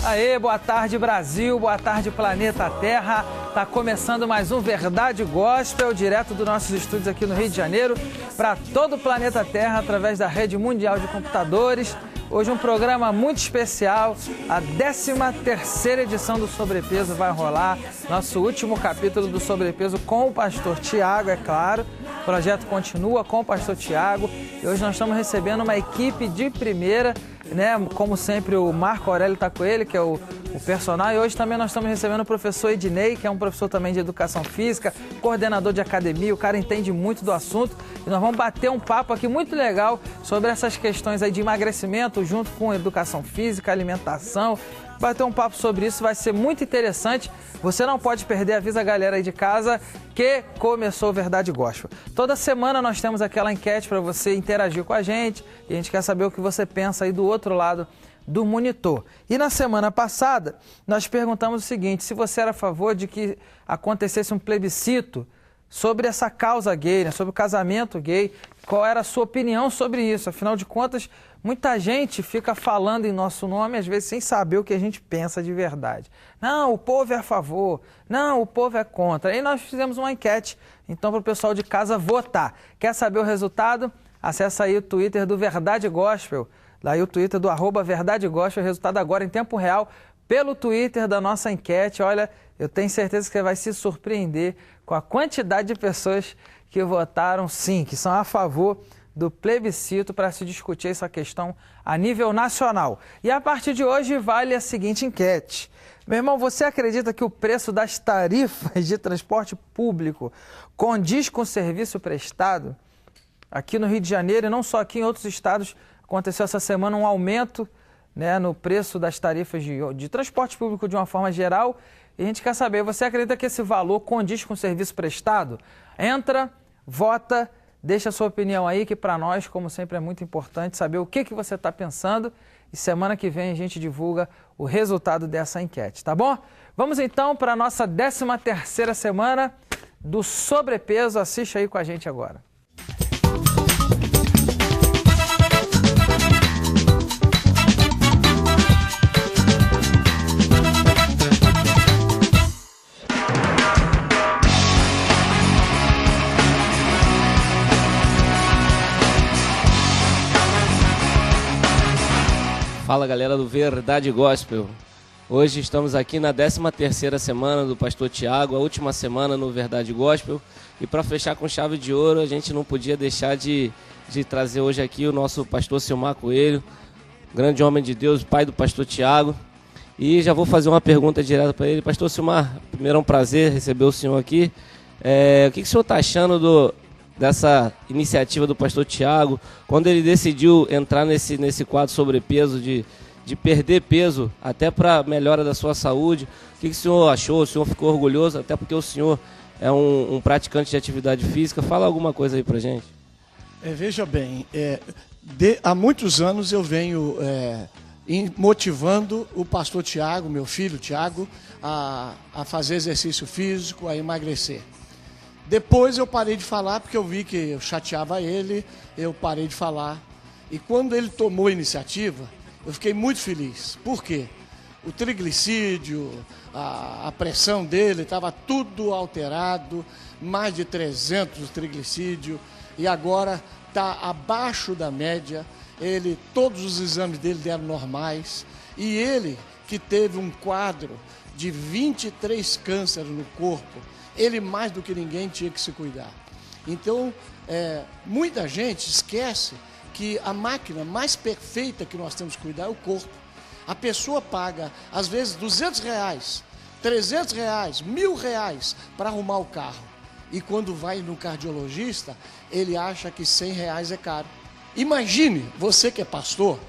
Aê, boa tarde Brasil, boa tarde planeta Terra. Tá começando mais um Verdade Gospel, direto dos nossos estúdios aqui no Rio de Janeiro, para todo o planeta Terra, através da Rede Mundial de Computadores. Hoje um programa muito especial, a 13ª edição do Sobrepeso vai rolar, nosso último capítulo do Sobrepeso com o pastor Tiago, é claro. O projeto continua com o pastor Tiago e hoje nós estamos recebendo uma equipe de primeira, né? Como sempre, o Marco Aurélio está com ele, que é o personal, e hoje também nós estamos recebendo o professor Ednei, que é um professor também de educação física, coordenador de academia, o cara entende muito do assunto, e nós vamos bater um papo aqui muito legal sobre essas questões aí de emagrecimento, junto com educação física, alimentação. Bater um papo sobre isso vai ser muito interessante. Você não pode perder, avisa a galera aí de casa que começou o Verdade Gospel. Toda semana nós temos aquela enquete para você interagir com a gente e a gente quer saber o que você pensa aí do outro lado do monitor. E na semana passada nós perguntamos o seguinte: se você era a favor de que acontecesse um plebiscito sobre essa causa gay, né, sobre o casamento gay, qual era a sua opinião sobre isso? Afinal de contas, muita gente fica falando em nosso nome, às vezes sem saber o que a gente pensa de verdade. Não, o povo é a favor, não, o povo é contra. Aí nós fizemos uma enquete, então, para o pessoal de casa votar. Quer saber o resultado? Acessa aí o Twitter do Verdade Gospel, daí o Twitter do @Verdade Gospel, o resultado agora em tempo real, pelo Twitter da nossa enquete. Olha, eu tenho certeza que você vai se surpreender com a quantidade de pessoas que votaram sim, que são a favor do plebiscito para se discutir essa questão a nível nacional. E a partir de hoje vale a seguinte enquete. Meu irmão, você acredita que o preço das tarifas de transporte público condiz com o serviço prestado? Aqui no Rio de Janeiro e não só aqui, em outros estados, aconteceu essa semana um aumento, né, no preço das tarifas de transporte público de uma forma geral. E a gente quer saber, você acredita que esse valor condiz com o serviço prestado? Entra, vota, deixa a sua opinião aí, que para nós, como sempre, é muito importante saber o que você está pensando. E semana que vem a gente divulga o resultado dessa enquete, tá bom? Vamos então para a nossa 13ª semana do Sobrepeso. Assiste aí com a gente agora. Fala galera do Verdade Gospel, hoje estamos aqui na 13ª semana do pastor Tiago, a última semana no Verdade Gospel, e para fechar com chave de ouro a gente não podia deixar de trazer hoje aqui o nosso pastor Silmar Coelho, grande homem de Deus, pai do pastor Tiago, e já vou fazer uma pergunta direta para ele. Pastor Silmar, primeiro é um prazer receber o senhor aqui, o que o senhor está achando dessa iniciativa do pastor Tiago, quando ele decidiu entrar nesse quadro sobrepeso, de perder peso, até para melhora da sua saúde? O que o senhor achou? O senhor ficou orgulhoso, até porque o senhor é um praticante de atividade física? Fala alguma coisa aí pra gente. Veja bem, há muitos anos eu venho motivando o pastor Tiago, meu filho Tiago, a fazer exercício físico, a emagrecer. Depois eu parei de falar, porque eu vi que eu chateava ele, eu parei de falar. E quando ele tomou a iniciativa, eu fiquei muito feliz. Por quê? O triglicídio, a pressão dele, estava tudo alterado, mais de 300 triglicídio, e agora está abaixo da média. Todos os exames dele deram normais. E ele, que teve um quadro de 23 cânceres no corpo, ele mais do que ninguém tinha que se cuidar. Então, muita gente esquece que a máquina mais perfeita que nós temos que cuidar é o corpo. A pessoa paga, às vezes, R$200, R$300, R$1.000 para arrumar o carro. E quando vai no cardiologista, ele acha que R$100 é caro. Imagine, você que é pastor,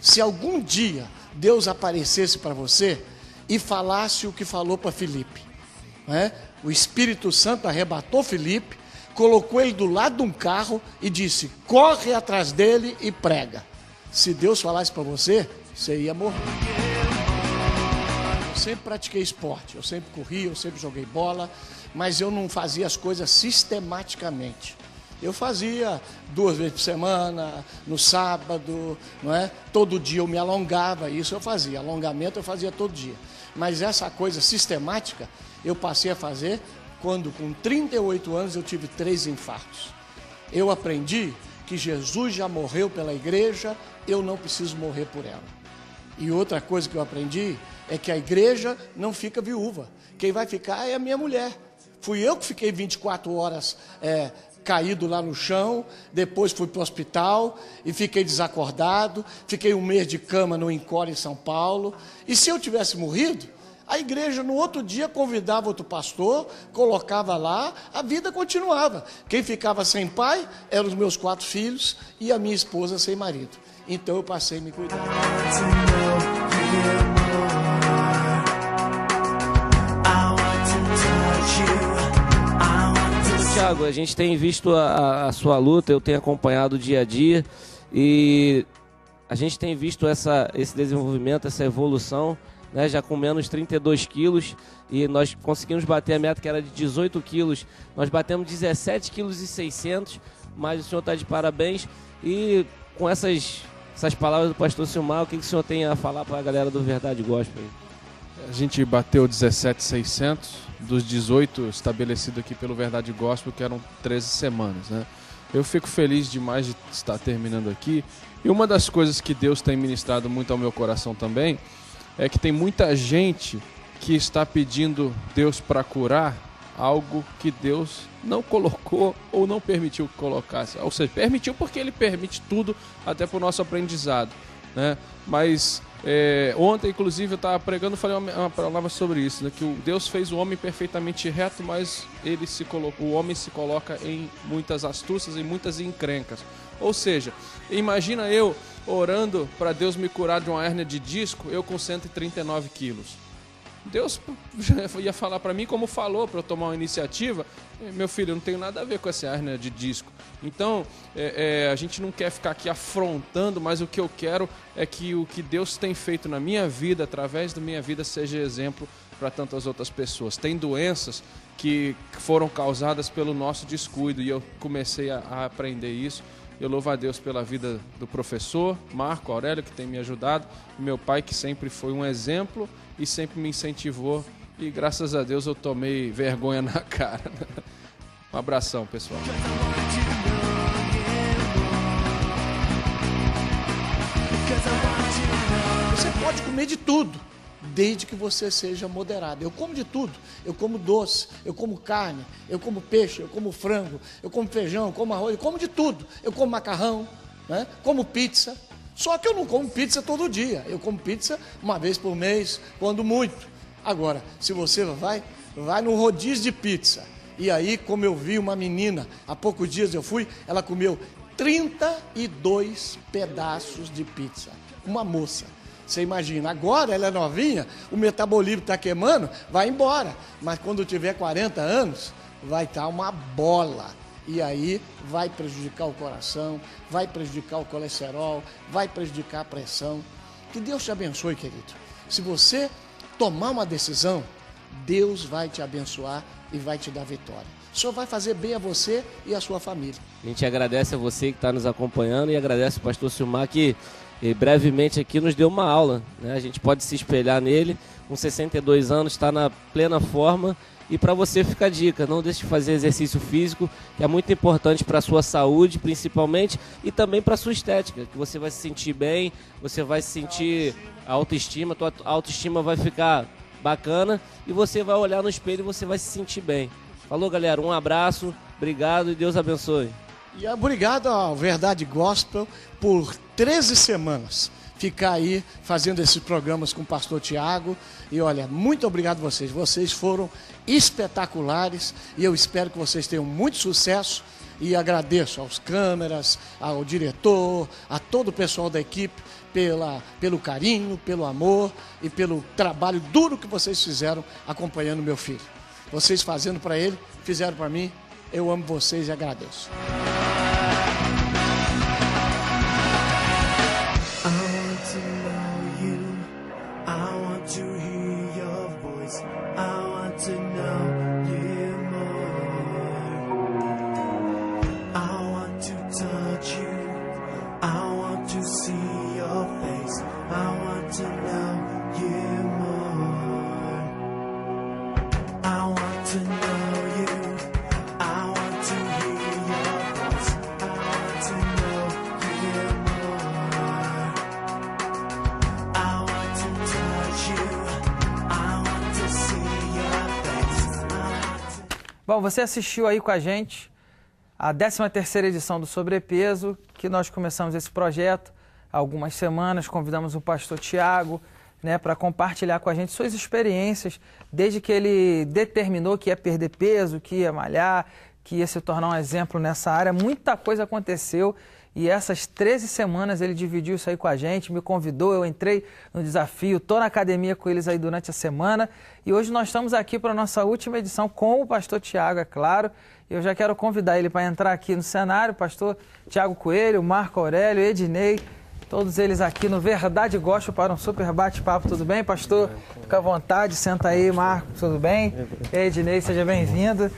se algum dia Deus aparecesse para você e falasse o que falou para Filipe, né? O Espírito Santo arrebatou Filipe, colocou ele do lado de um carro e disse: corre atrás dele e prega. Se Deus falasse para você, você ia morrer. Eu sempre pratiquei esporte, eu sempre corri, eu sempre joguei bola, mas eu não fazia as coisas sistematicamente. Eu fazia 2 vezes por semana, no sábado, não é? Todo dia eu me alongava, isso eu fazia. Alongamento eu fazia todo dia. Mas essa coisa sistemática eu passei a fazer quando, com 38 anos, eu tive 3 infartos. Eu aprendi que Jesus já morreu pela igreja, eu não preciso morrer por ela. E outra coisa que eu aprendi é que a igreja não fica viúva. Quem vai ficar é a minha mulher. Fui eu que fiquei 24 horas caído lá no chão, depois fui para o hospital e fiquei desacordado, fiquei 1 mês de cama no Encore em São Paulo. E se eu tivesse morrido, a igreja no outro dia convidava outro pastor, colocava lá, a vida continuava. Quem ficava sem pai eram os meus 4 filhos e a minha esposa sem marido. Então eu passei a me cuidar. Tiago, a gente tem visto a sua luta, eu tenho acompanhado dia a dia e a gente tem visto esse desenvolvimento, essa evolução, né, já com menos 32 quilos e nós conseguimos bater a meta que era de 18 quilos, nós batemos 17 quilos e 600, mas o senhor está de parabéns. E com essas palavras do pastor Silmar, o que o senhor tem a falar para a galera do Verdade Gospel? A gente bateu 17.600 dos 18 estabelecidos aqui pelo Verdade Gospel, que eram 13 semanas, né? Eu fico feliz demais de estar terminando aqui. E uma das coisas que Deus tem ministrado muito ao meu coração também é que tem muita gente que está pedindo Deus para curar algo que Deus não colocou ou não permitiu que colocasse. Ou seja, permitiu porque Ele permite tudo até para o nosso aprendizado, né? Mas ontem, inclusive, eu estava pregando, falei uma palavra sobre isso, né? Que Deus fez o homem perfeitamente reto, mas o homem se coloca em muitas astúcias, em muitas encrencas. Ou seja, imagina eu orando para Deus me curar de uma hérnia de disco, eu com 139 quilos. Deus ia falar para mim como falou, para eu tomar uma iniciativa. Meu filho, eu não tenho nada a ver com essa hérnia de disco. Então, a gente não quer ficar aqui afrontando, mas o que eu quero é que o que Deus tem feito na minha vida, através da minha vida, seja exemplo para tantas outras pessoas. Tem doenças que foram causadas pelo nosso descuido e eu comecei a aprender isso. Eu louvo a Deus pela vida do professor Marco Aurélio, que tem me ajudado, e meu pai, que sempre foi um exemplo e sempre me incentivou, e graças a Deus eu tomei vergonha na cara. Um abração, pessoal. Você pode comer de tudo, desde que você seja moderado. Eu como de tudo, eu como doce, eu como carne, eu como peixe, eu como frango, eu como feijão, eu como arroz, eu como de tudo. Eu como macarrão, né? Como pizza. Só que eu não como pizza todo dia. Eu como pizza 1 vez por mês, quando muito. Agora, se você vai no rodízio de pizza. E aí, como eu vi uma menina, há poucos dias eu fui, ela comeu 32 pedaços de pizza. Uma moça. Você imagina, agora ela é novinha, o metabolismo está queimando, vai embora. Mas quando tiver 40 anos, vai estar uma bola. E aí vai prejudicar o coração, vai prejudicar o colesterol, vai prejudicar a pressão. Que Deus te abençoe, querido. Se você tomar uma decisão, Deus vai te abençoar e vai te dar vitória. O Senhor vai fazer bem a você e a sua família. A gente agradece a você que está nos acompanhando e agradece ao pastor Silmar que brevemente aqui nos deu uma aula, né? A gente pode se espelhar nele, com 62 anos, está na plena forma. E para você fica a dica, não deixe de fazer exercício físico, que é muito importante para a sua saúde, principalmente, e também para a sua estética, que você vai se sentir bem, você vai sentir a autoestima, tua autoestima vai ficar bacana e você vai olhar no espelho e você vai se sentir bem. Falou, galera, um abraço, obrigado e Deus abençoe. E obrigado ao Verdade Gospel por 13 semanas ficar aí fazendo esses programas com o pastor Tiago. E olha, muito obrigado a vocês. Vocês foram espetaculares e eu espero que vocês tenham muito sucesso. E agradeço aos câmeras, ao diretor, a todo o pessoal da equipe pelo carinho, pelo amor e pelo trabalho duro que vocês fizeram acompanhando meu filho. Vocês fazendo para ele, fizeram para mim. Eu amo vocês e agradeço. I Bom, você assistiu aí com a gente a 13ª edição do Sobrepeso, que nós começamos esse projeto há algumas semanas, convidamos o pastor Tiago, né, para compartilhar com a gente suas experiências, desde que ele determinou que ia perder peso, que ia malhar, que ia se tornar um exemplo nessa área. Muita coisa aconteceu e essas 13 semanas ele dividiu isso aí com a gente, me convidou, eu entrei no desafio, estou na academia com eles aí durante a semana e hoje nós estamos aqui para a nossa última edição com o pastor Tiago, é claro. Eu já quero convidar ele para entrar aqui no cenário, pastor Tiago Coelho, Marco Aurélio, Ednei, todos eles aqui no Verdade Gospel para um super bate-papo. Tudo bem, pastor? Fica à vontade, senta aí, Marco, tudo bem? Ednei, seja bem-vindo.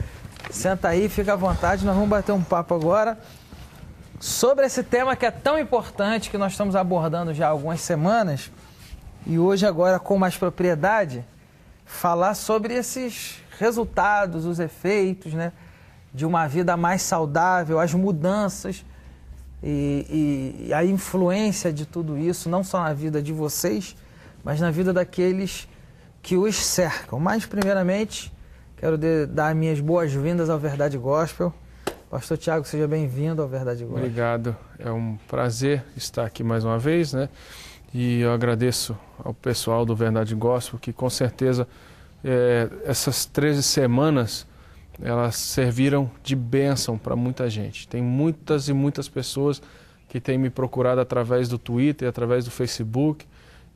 Senta aí, fica à vontade, nós vamos bater um papo agora sobre esse tema que é tão importante, que nós estamos abordando já há algumas semanas, e hoje agora com mais propriedade, falar sobre esses resultados, os efeitos, né, de uma vida mais saudável, as mudanças e a influência de tudo isso, não só na vida de vocês, mas na vida daqueles que os cercam. Mas, primeiramente, quero dar minhas boas-vindas ao Verdade Gospel. Pastor Tiago, seja bem-vindo ao Verdade Gospel. Obrigado, é um prazer estar aqui mais uma vez, né? E eu agradeço ao pessoal do Verdade Gospel, que com certeza essas 13 semanas elas serviram de bênção para muita gente. Tem muitas e muitas pessoas que têm me procurado através do Twitter, através do Facebook.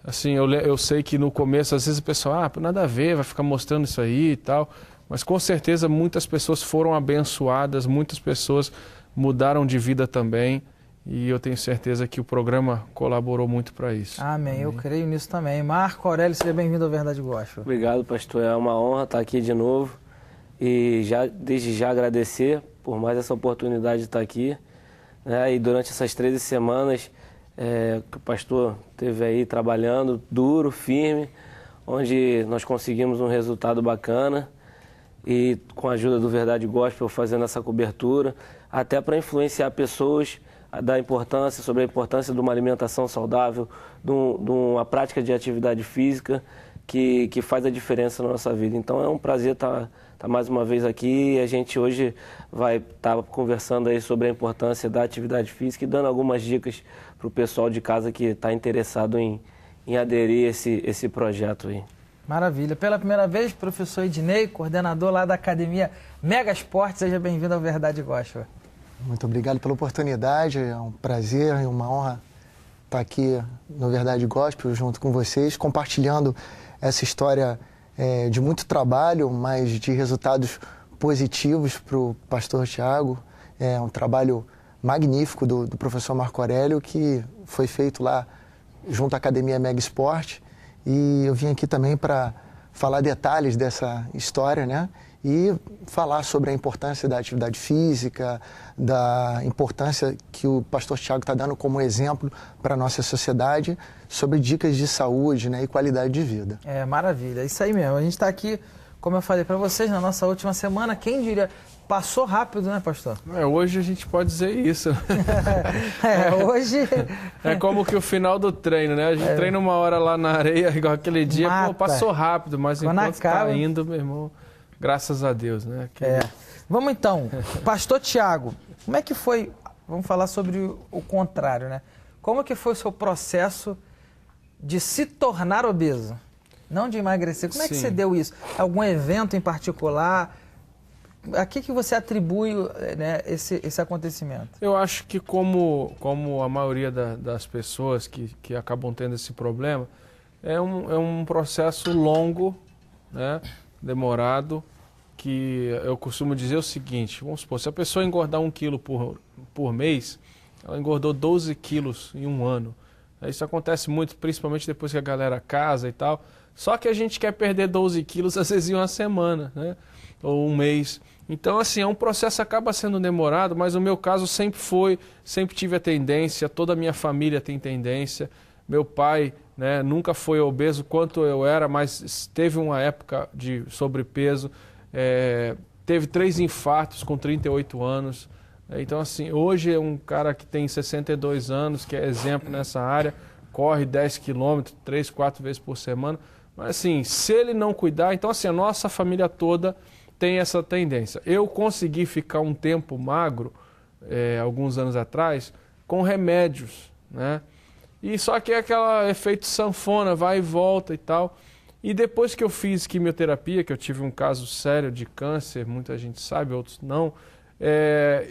Assim, eu sei que no começo, às vezes o pessoal, nada a ver, vai ficar mostrando isso aí e tal. Mas com certeza muitas pessoas foram abençoadas, muitas pessoas mudaram de vida também. E eu tenho certeza que o programa colaborou muito para isso. Amém, eu creio nisso também. Marco Aurélio, seja bem-vindo ao Verdade Gospel. Obrigado, pastor. É uma honra estar aqui de novo. E desde já agradecer por mais essa oportunidade de estar aqui. Né? E durante essas 13 semanas que o pastor esteve aí trabalhando duro, firme, onde nós conseguimos um resultado bacana. E com a ajuda do Verdade Gospel fazendo essa cobertura, até para influenciar pessoas sobre a importância de uma alimentação saudável, de uma prática de atividade física que faz a diferença na nossa vida. Então é um prazer estar mais uma vez aqui e a gente hoje vai estar conversando aí sobre a importância da atividade física e dando algumas dicas para o pessoal de casa que está interessado em aderir a esse projeto aí. Maravilha. Pela primeira vez, professor Ednei, coordenador lá da Academia Mega Esporte, seja bem-vindo ao Verdade Gospel. Muito obrigado pela oportunidade, é um prazer e uma honra estar aqui no Verdade Gospel junto com vocês, compartilhando essa história de muito trabalho, mas de resultados positivos para o pastor Tiago. É um trabalho magnífico do professor Marco Aurélio, que foi feito lá junto à Academia Mega Esporte. E eu vim aqui também para falar detalhes dessa história, né? E falar sobre a importância da atividade física, da importância que o pastor Tiago está dando como exemplo para a nossa sociedade, sobre dicas de saúde, né, e qualidade de vida. Maravilha, isso aí mesmo. A gente está aqui, como eu falei para vocês, na nossa última semana, quem diria... Passou rápido, né, pastor? Hoje a gente pode dizer isso. Hoje... É como que o final do treino, né? A gente treina uma hora lá na areia, igual aquele dia, passou rápido, mas enquanto está indo, meu irmão, graças a Deus, né? Vamos então, pastor Tiago, como é que foi, vamos falar sobre o contrário, né? Como que foi o seu processo de se tornar obeso? Não de emagrecer. Como é que você deu isso? Algum evento em particular? A que você atribui, né, esse acontecimento? Eu acho que como a maioria das pessoas que acabam tendo esse problema, é um processo longo, né, demorado, que eu costumo dizer o seguinte: vamos supor, se a pessoa engordar 1 quilo por mês, ela engordou 12 quilos em um ano. Isso acontece muito, principalmente depois que a galera casa e tal. Só que a gente quer perder 12 quilos às vezes em uma semana, né, ou um mês. Então, assim, é um processo que acaba sendo demorado, mas o meu caso sempre tive a tendência, toda a minha família tem tendência. Meu pai, né, nunca foi obeso quanto eu era, mas teve uma época de sobrepeso, teve 3 infartos com 38 anos. Então, assim, hoje é um cara que tem 62 anos, que é exemplo nessa área, corre 10 quilômetros, 3, 4 vezes por semana. Mas, assim, se ele não cuidar, então, assim, a nossa família toda tem essa tendência. Eu consegui ficar um tempo magro, alguns anos atrás, com remédios, né? E só que é aquele efeito sanfona, vai e volta e tal. E depois que eu fiz quimioterapia, que eu tive um caso sério de câncer, muita gente sabe, outros não,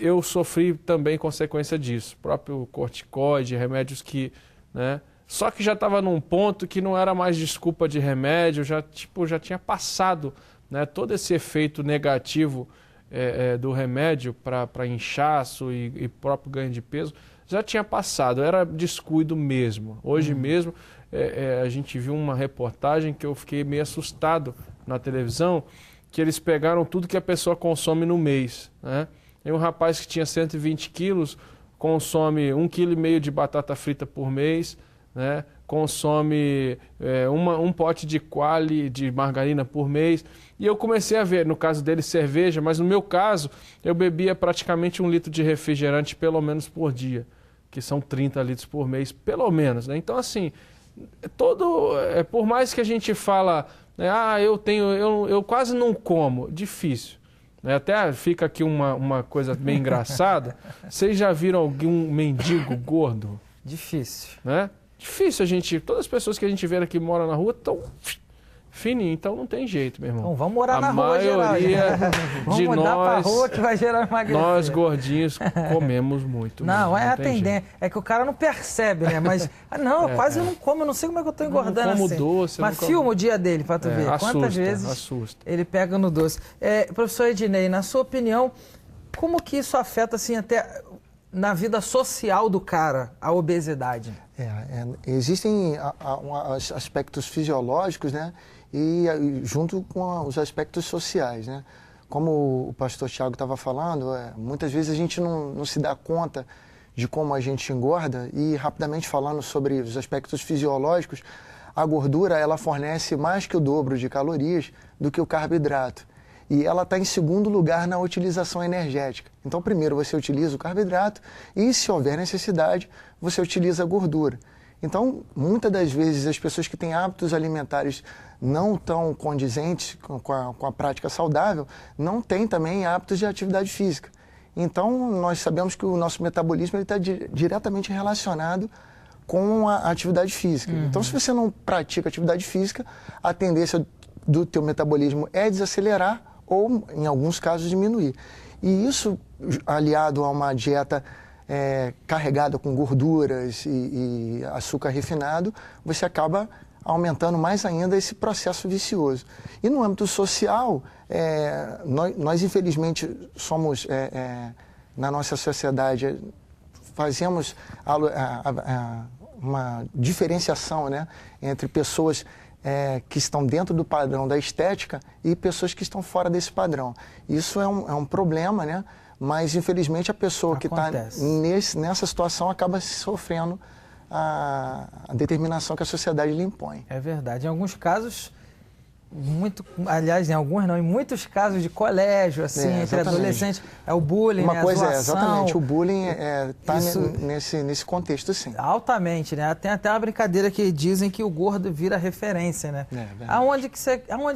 eu sofri também consequência disso. Próprio corticoide, remédios que, né? Só que já estava num ponto que não era mais desculpa de remédio, já tinha passado, né, todo esse efeito negativo do remédio para inchaço e próprio ganho de peso, já tinha passado, era descuido mesmo. Hoje mesmo a gente viu uma reportagem que eu fiquei meio assustado na televisão, que eles pegaram tudo que a pessoa consome no mês, né? E um rapaz que tinha 120 quilos consome 1,5 kg de batata frita por mês, né? Consome um pote de quali de margarina por mês. E eu comecei a ver, no caso dele, cerveja, mas no meu caso, eu bebia praticamente 1 litro de refrigerante pelo menos por dia, que são 30 litros por mês, pelo menos, né? Então, assim, por mais que a gente fala, né, eu quase não como, difícil. Até fica aqui uma coisa bem engraçada. Vocês já viram algum mendigo gordo? Difícil. Né? Difícil todas as pessoas que a gente vê aqui que moram na rua estão fininho, então não tem jeito, meu irmão. Então, vamos morar na rua, vamos de mudar pra rua que vai gerar emagrecer. Nós gordinhos comemos muito. Não, mesmo, a tendência. É que o cara não percebe, né? Mas, eu quase não como, eu não sei como é que eu tô engordando não como assim. Doce, mas filma o dia dele pra tu ver. Quantas vezes assusta. ele pega no doce. Professor Ednei, na sua opinião, como que isso afeta, assim, até na vida social do cara, a obesidade? Existem aspectos fisiológicos, né? E junto com os aspectos sociais, né? Como o pastor Tiago estava falando, muitas vezes a gente não se dá conta de como a gente engorda e, rapidamente falando sobre os aspectos fisiológicos, a gordura ela fornece mais que o dobro de calorias do que o carboidrato. E ela está em segundo lugar na utilização energética. Então, primeiro você utiliza o carboidrato e, se houver necessidade, você utiliza a gordura. Então, muitas das vezes, as pessoas que têm hábitos alimentares não tão condizentes com a prática saudável, não têm também hábitos de atividade física. Então, nós sabemos que o nosso metabolismo está diretamente relacionado com a atividade física. Então, se você não pratica atividade física, a tendência do teu metabolismo é desacelerar ou, em alguns casos, diminuir. E isso, aliado a uma dieta carregada com gorduras e açúcar refinado, você acaba aumentando mais ainda esse processo vicioso. E no âmbito social, nós infelizmente somos, na nossa sociedade, fazemos uma diferenciação, né, entre pessoas que estão dentro do padrão da estética e pessoas que estão fora desse padrão. Isso é um problema, né? Mas, infelizmente, a pessoa que está nessa situação acaba sofrendo a determinação que a sociedade lhe impõe. É verdade. Em alguns casos, aliás, em muitos casos de colégio, assim, entre adolescentes, é o bullying, Uma coisa a zoação. Exatamente, o bullying está nesse contexto, sim. Altamente, né? Tem até uma brincadeira que dizem que o gordo vira referência, né? Aonde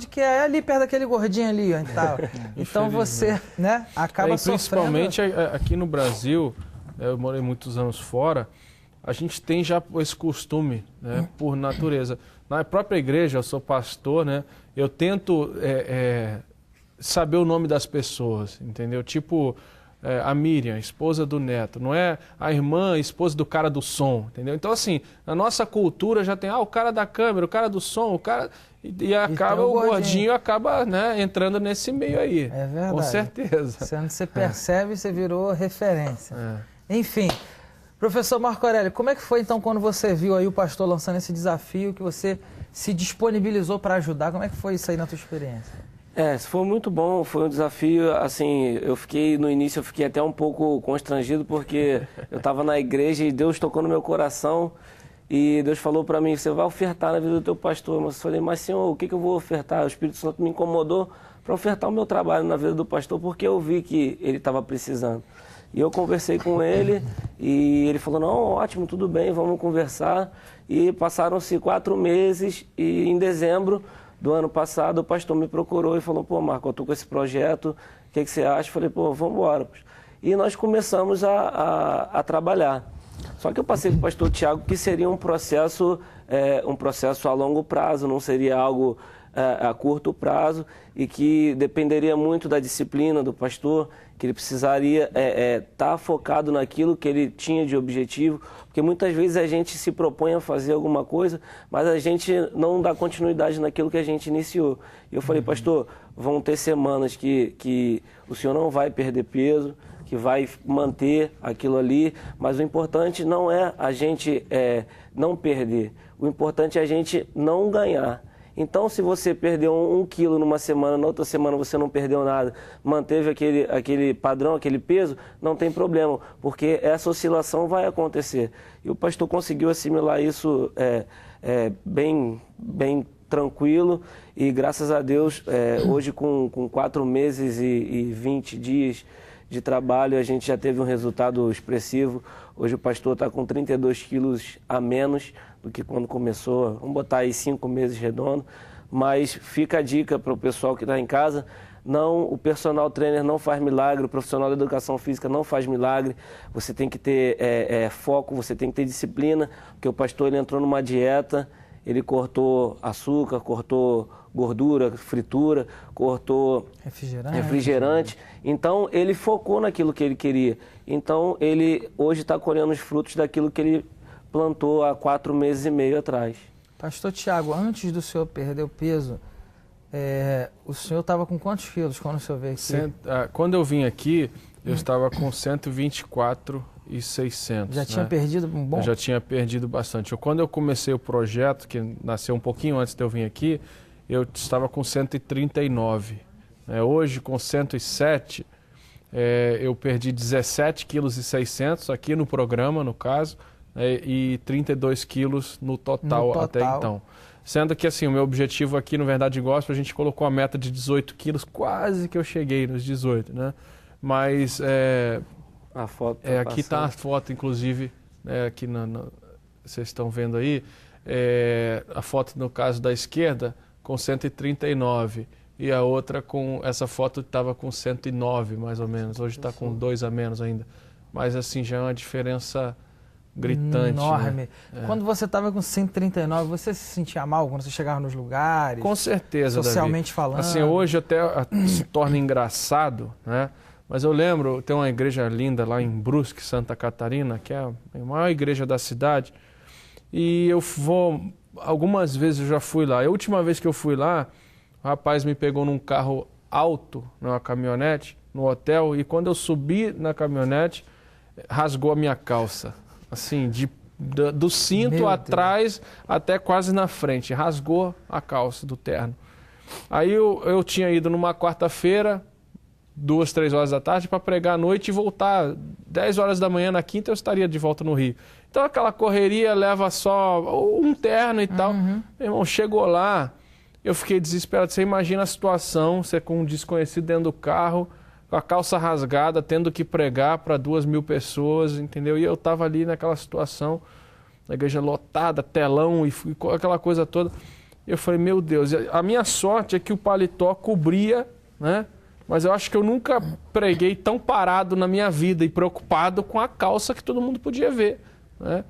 que é ali perto daquele gordinho ali, ó, e tal. Então você, né, acaba sofrendo. Principalmente aqui no Brasil, eu morei muitos anos fora, a gente tem já esse costume, né, por natureza. Na própria igreja, eu sou pastor, né? Eu tento saber o nome das pessoas, entendeu? Tipo a Miriam, esposa do Neto, não é a irmã, esposa do cara do som, entendeu? Então, assim, na nossa cultura já tem o cara da câmera, o cara do som, o cara... E acaba o gordinho acaba, né, entrando nesse meio aí. É verdade. Com certeza. Quando você percebe, você virou referência. Enfim... Professor Marco Aurélio, como é que foi então quando você viu aí o pastor lançando esse desafio, que você se disponibilizou para ajudar? Como é que foi isso aí na tua experiência? Foi muito bom, foi um desafio, assim, no início eu fiquei até um pouco constrangido, porque eu estava na igreja e Deus tocou no meu coração e Deus falou para mim, você vai ofertar na vida do teu pastor. Mas eu falei, mas Senhor, o que eu vou ofertar? O Espírito Santo me incomodou para ofertar o meu trabalho na vida do pastor, porque eu vi que ele estava precisando. E eu conversei com ele e ele falou, não, ótimo, tudo bem, vamos conversar. E passaram-se 4 meses e em dezembro do ano passado, o pastor me procurou e falou, pô, Marco, eu estou com esse projeto, o que você acha? Eu falei, pô, vamos embora. E nós começamos a trabalhar. Só que eu passei para o pastor Tiago que seria um processo a longo prazo, não seria algo a curto prazo e que dependeria muito da disciplina do pastor, que ele precisaria estar focado naquilo que ele tinha de objetivo, porque muitas vezes a gente se propõe a fazer alguma coisa, mas a gente não dá continuidade naquilo que a gente iniciou. E eu falei, pastor, vão ter semanas que o senhor não vai perder peso, que vai manter aquilo ali, mas o importante não é a gente não perder, o importante é a gente não ganhar. Então, se você perdeu 1 quilo numa semana, na outra semana você não perdeu nada, manteve aquele padrão, aquele peso, não tem problema, porque essa oscilação vai acontecer. E o pastor conseguiu assimilar isso bem tranquilo e, graças a Deus, hoje com 4 meses e 20 dias de trabalho, a gente já teve um resultado expressivo. Hoje o pastor está com 32 quilos a menos do que quando começou, vamos botar aí 5 meses redondo, mas fica a dica para o pessoal que está em casa, o personal trainer não faz milagre, o profissional da educação física não faz milagre, você tem que ter foco, você tem que ter disciplina, porque o pastor ele entrou numa dieta, ele cortou açúcar, cortou gordura, fritura, cortou refrigerante. Então, ele focou naquilo que ele queria. Então, ele hoje está colhendo os frutos daquilo que ele plantou há 4 meses e meio atrás. Pastor Tiago, antes do senhor perder o peso, o senhor estava com quantos quilos quando o senhor veio aqui? Quando eu vim aqui, eu estava com 124,600. Já tinha perdido um bom? Eu já tinha perdido bastante. Quando eu comecei o projeto, que nasceu um pouquinho antes de eu vir aqui, eu estava com 139. Hoje, com 107, eu perdi 17,6 kg aqui no programa, no caso, e 32 quilos no total até então. Sendo que assim, o meu objetivo aqui no Verdade Gospel, a gente colocou a meta de 18 quilos, quase que eu cheguei nos 18, né? Mas a foto aqui está a foto, inclusive, aqui vocês estão vendo aí, a foto no caso da esquerda com 139 e a outra com essa foto estava com 109 mais ou menos, hoje está com 2 a menos ainda, mas assim já é uma diferença gritante. Enorme. Né? Quando você estava com 139, você se sentia mal quando você chegava nos lugares? Com certeza, socialmente Davi. falando. Assim, hoje até se torna engraçado, né? Mas eu lembro, tem uma igreja linda lá em Brusque, Santa Catarina, que é a maior igreja da cidade, e eu vou, algumas vezes eu já fui lá. A última vez que eu fui lá, o rapaz me pegou num carro alto, numa caminhonete, no hotel, e quando eu subi na caminhonete, rasgou a minha calça. Assim, do cinto atrás até quase na frente, rasgou a calça do terno. Aí eu tinha ido numa quarta-feira, 2, 3 horas da tarde, para pregar à noite e voltar 10 horas da manhã na quinta, eu estaria de volta no Rio. Então aquela correria leva só um terno e tal. Meu irmão, chegou lá, eu fiquei desesperado. Você imagina a situação, você com um desconhecido dentro do carro, com a calça rasgada, tendo que pregar para 2.000 pessoas, entendeu? E eu estava ali naquela situação, na igreja lotada, telão e aquela coisa toda. Eu falei, meu Deus, a minha sorte é que o paletó cobria, né? Mas eu acho que eu nunca preguei tão parado na minha vida e preocupado com a calça que todo mundo podia ver, né?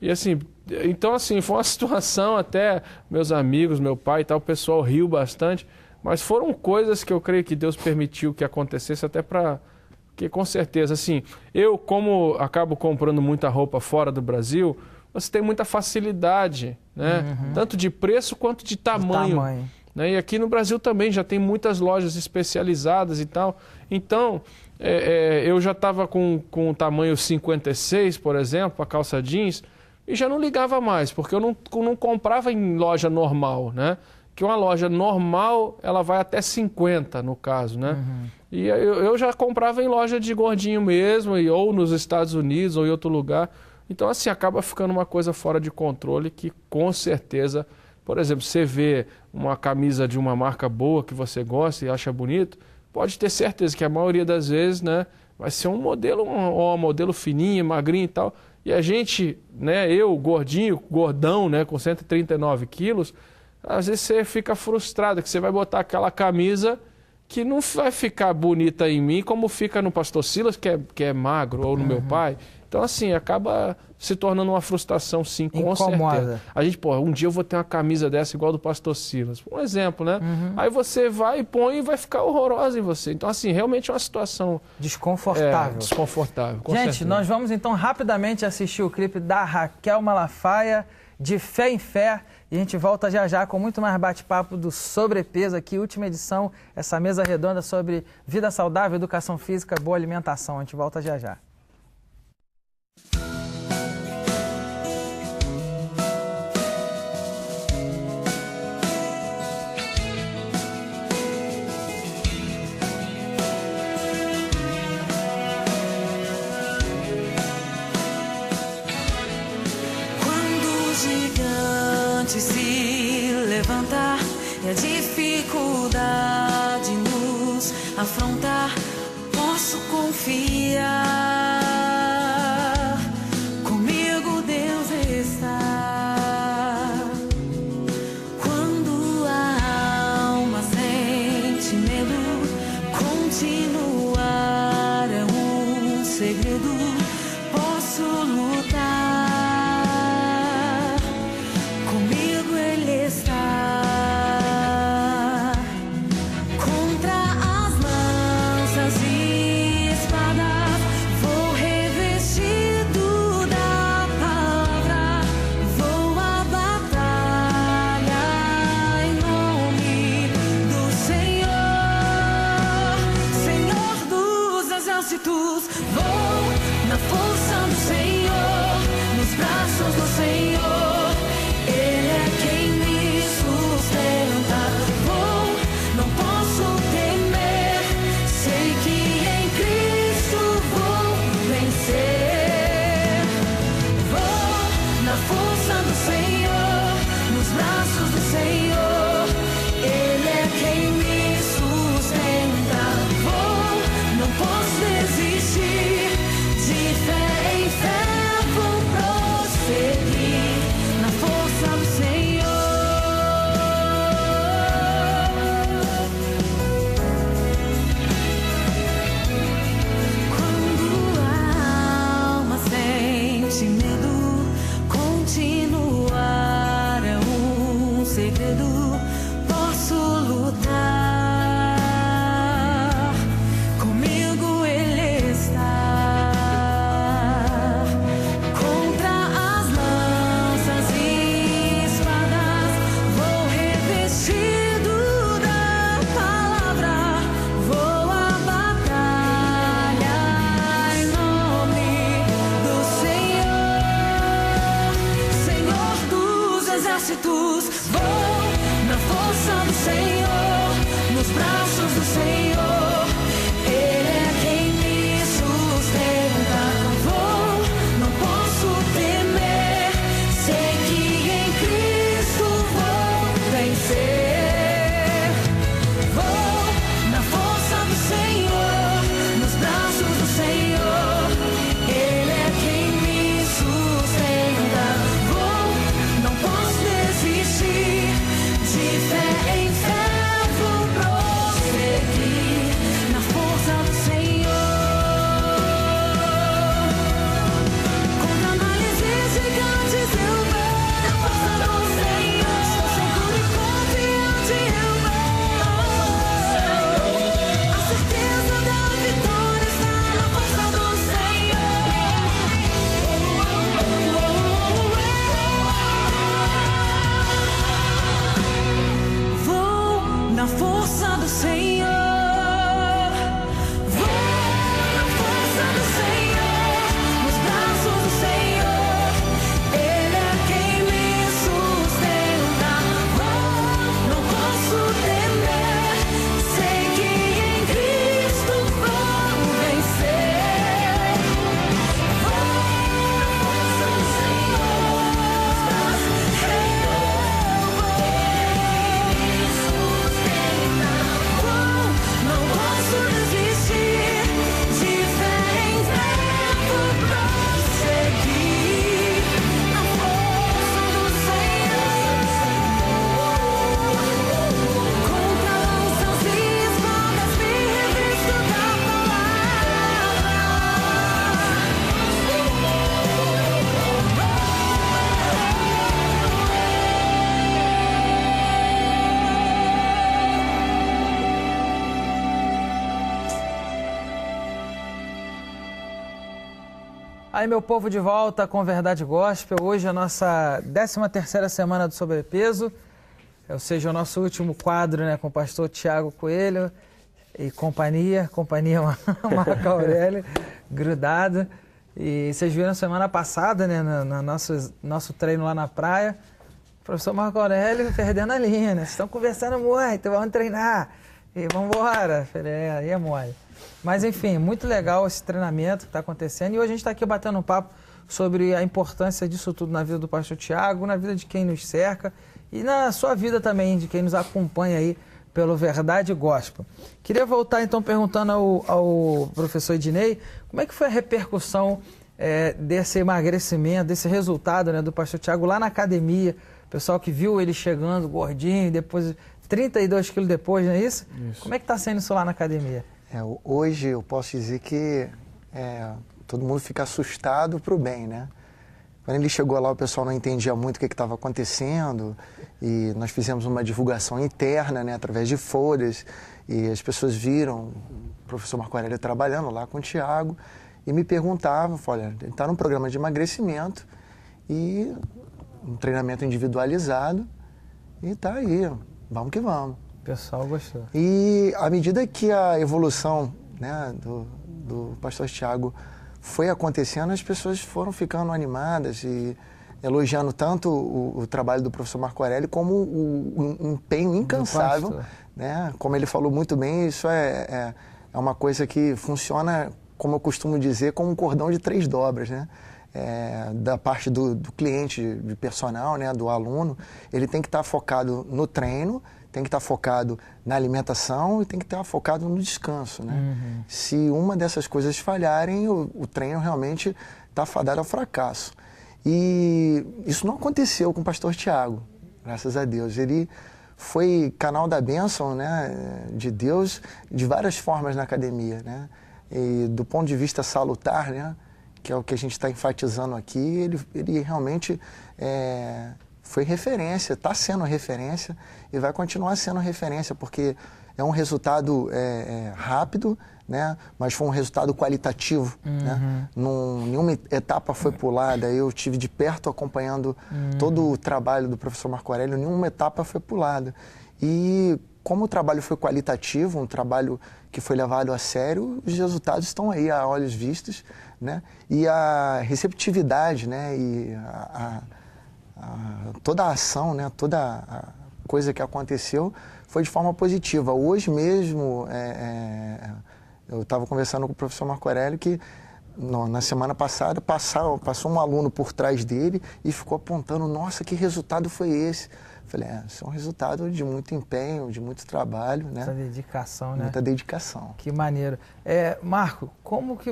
E assim, então assim, foi uma situação até, meus amigos, meu pai e tal, o pessoal riu bastante, mas foram coisas que eu creio que Deus permitiu que acontecesse até para... Porque com certeza, assim, eu como acabo comprando muita roupa fora do Brasil, você tem muita facilidade, né? Tanto de preço quanto de tamanho. Né? E aqui no Brasil também já tem muitas lojas especializadas e tal. Então, eu já estava com o tamanho 56, por exemplo, a calça jeans, e já não ligava mais, porque eu não comprava em loja normal, né? Que uma loja normal, ela vai até 50, no caso, né? E eu já comprava em loja de gordinho mesmo, ou nos Estados Unidos, ou em outro lugar. Então, assim, acaba ficando uma coisa fora de controle que, com certeza, por exemplo, você vê uma camisa de uma marca boa que você gosta e acha bonito, pode ter certeza que a maioria das vezes, né, vai ser um modelo, uma modelo fininha, magrinha e tal. E a gente, né, eu, gordinho, gordão, né, com 139 quilos, às vezes você fica frustrado, que você vai botar aquela camisa que não vai ficar bonita em mim como fica no pastor Silas, que é magro, ou no meu pai. Então, assim, acaba se tornando uma frustração, sim, com certeza. A gente, pô, um dia eu vou ter uma camisa dessa igual do pastor Silas. Um exemplo, né? Aí você vai e põe e vai ficar horrorosa em você. Então, assim, realmente é uma situação... desconfortável. Desconfortável, com gente, certeza. nós vamos então rapidamente assistir o clipe da Raquel Malafaia, De Fé em Fé, e a gente volta já já com muito mais bate-papo do Sobrepeso aqui, última edição, essa mesa redonda sobre vida saudável, educação física, boa alimentação. A gente volta já já. Se levantar e a dificuldade nos afrontar, posso confiar. Comigo Deus está. Quando a alma sente medo, continuar é um segredo. Posso lutar. Vou na força do Senhor, Aí, meu povo, de volta com Verdade Gospel. Hoje é a nossa 13ª semana do sobrepeso, ou seja, o nosso último quadro, né, com o pastor Tiago Coelho e companhia Marco Aurélio, grudado. E vocês viram semana passada, né, no nosso treino lá na praia, o professor Marco Aurélio perdendo a linha, né? Vocês estão conversando muito, vamos treinar. E vamos embora. Falei, aí é mole. Mas, enfim, muito legal esse treinamento que está acontecendo. E hoje a gente está aqui batendo um papo sobre a importância disso tudo na vida do pastor Tiago, na vida de quem nos cerca e na sua vida também, de quem nos acompanha aí pelo Verdade Gospel. Queria voltar, então, perguntando ao professor Ednei, como é que foi a repercussão desse emagrecimento, desse resultado, né, do pastor Tiago lá na academia, o pessoal que viu ele chegando gordinho, depois 32 quilos depois, não é isso? Isso. Como é que está sendo isso lá na academia? Hoje eu posso dizer que todo mundo fica assustado pro bem, né? Quando ele chegou lá, o pessoal não entendia muito o que estava acontecendo e nós fizemos uma divulgação interna, né, através de folhas, e as pessoas viram o professor Marco Aurélio trabalhando lá com o Tiago e me perguntavam, olha, ele está num programa de emagrecimento e um treinamento individualizado e está aí, vamos que vamos. O pessoal gostou. E à medida que a evolução, né, do pastor Tiago foi acontecendo, as pessoas foram ficando animadas e elogiando tanto o trabalho do professor Marco Aurélio como o empenho incansável, né? Como ele falou muito bem, isso é uma coisa que funciona, como eu costumo dizer, como um cordão de 3 dobras, né? Da parte do cliente, de personal, né, do aluno, ele tem que estar focado no treino, tem que estar focado na alimentação e tem que estar focado no descanso, né? Uhum. Se uma dessas coisas falharem, o treino realmente está fadado ao fracasso. E isso não aconteceu com o pastor Tiago, graças a Deus. Ele foi canal da bênção, né, de Deus de várias formas na academia, né? E do ponto de vista salutar, né, que é o que a gente está enfatizando aqui, ele realmente foi referência, está sendo referência e vai continuar sendo referência, porque é um resultado rápido, né? Mas foi um resultado qualitativo. Uhum. Né? Nenhuma etapa foi pulada, eu tive de perto acompanhando todo o trabalho do professor Marco Aurélio, nenhuma etapa foi pulada. E como o trabalho foi qualitativo, um trabalho que foi levado a sério, os resultados estão aí a olhos vistos, né? E a receptividade, né? E toda a ação, né? Toda a coisa que aconteceu foi de forma positiva. Hoje mesmo, eu estava conversando com o professor Marco Aurélio que na semana passada passou um aluno por trás dele e ficou apontando, nossa, que resultado foi esse? Falei, isso é um resultado de muito empenho, de muito trabalho, né? Muita dedicação, né? Muita dedicação. Que maneiro. Marco, como que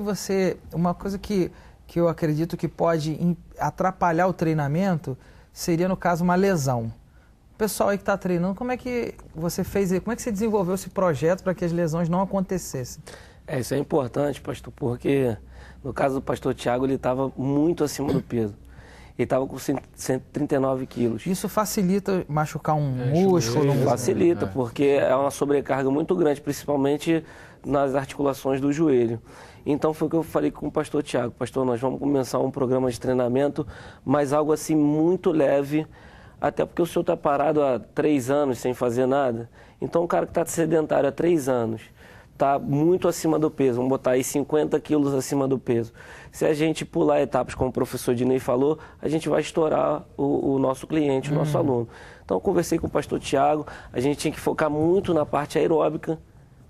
uma coisa que eu acredito que pode atrapalhar o treinamento seria, no caso, uma lesão. O pessoal aí que está treinando, como é que você fez, como é que você desenvolveu esse projeto para que as lesões não acontecessem? Isso é importante, pastor, porque no caso do pastor Tiago, ele estava muito acima do peso. Ele estava com 139 quilos. Isso facilita machucar um músculo? Facilita, porque é uma sobrecarga muito grande, principalmente nas articulações do joelho. Então foi o que eu falei com o pastor Tiago. Pastor, nós vamos começar um programa de treinamento, mas algo assim muito leve, até porque o senhor está parado há 3 anos sem fazer nada. Então o cara que está sedentário há 3 anos, está muito acima do peso, vamos botar aí 50 quilos acima do peso. Se a gente pular etapas, como o professor Ednei falou, a gente vai estourar o nosso cliente, o nosso aluno. Então eu conversei com o pastor Tiago, a gente tinha que focar muito na parte aeróbica,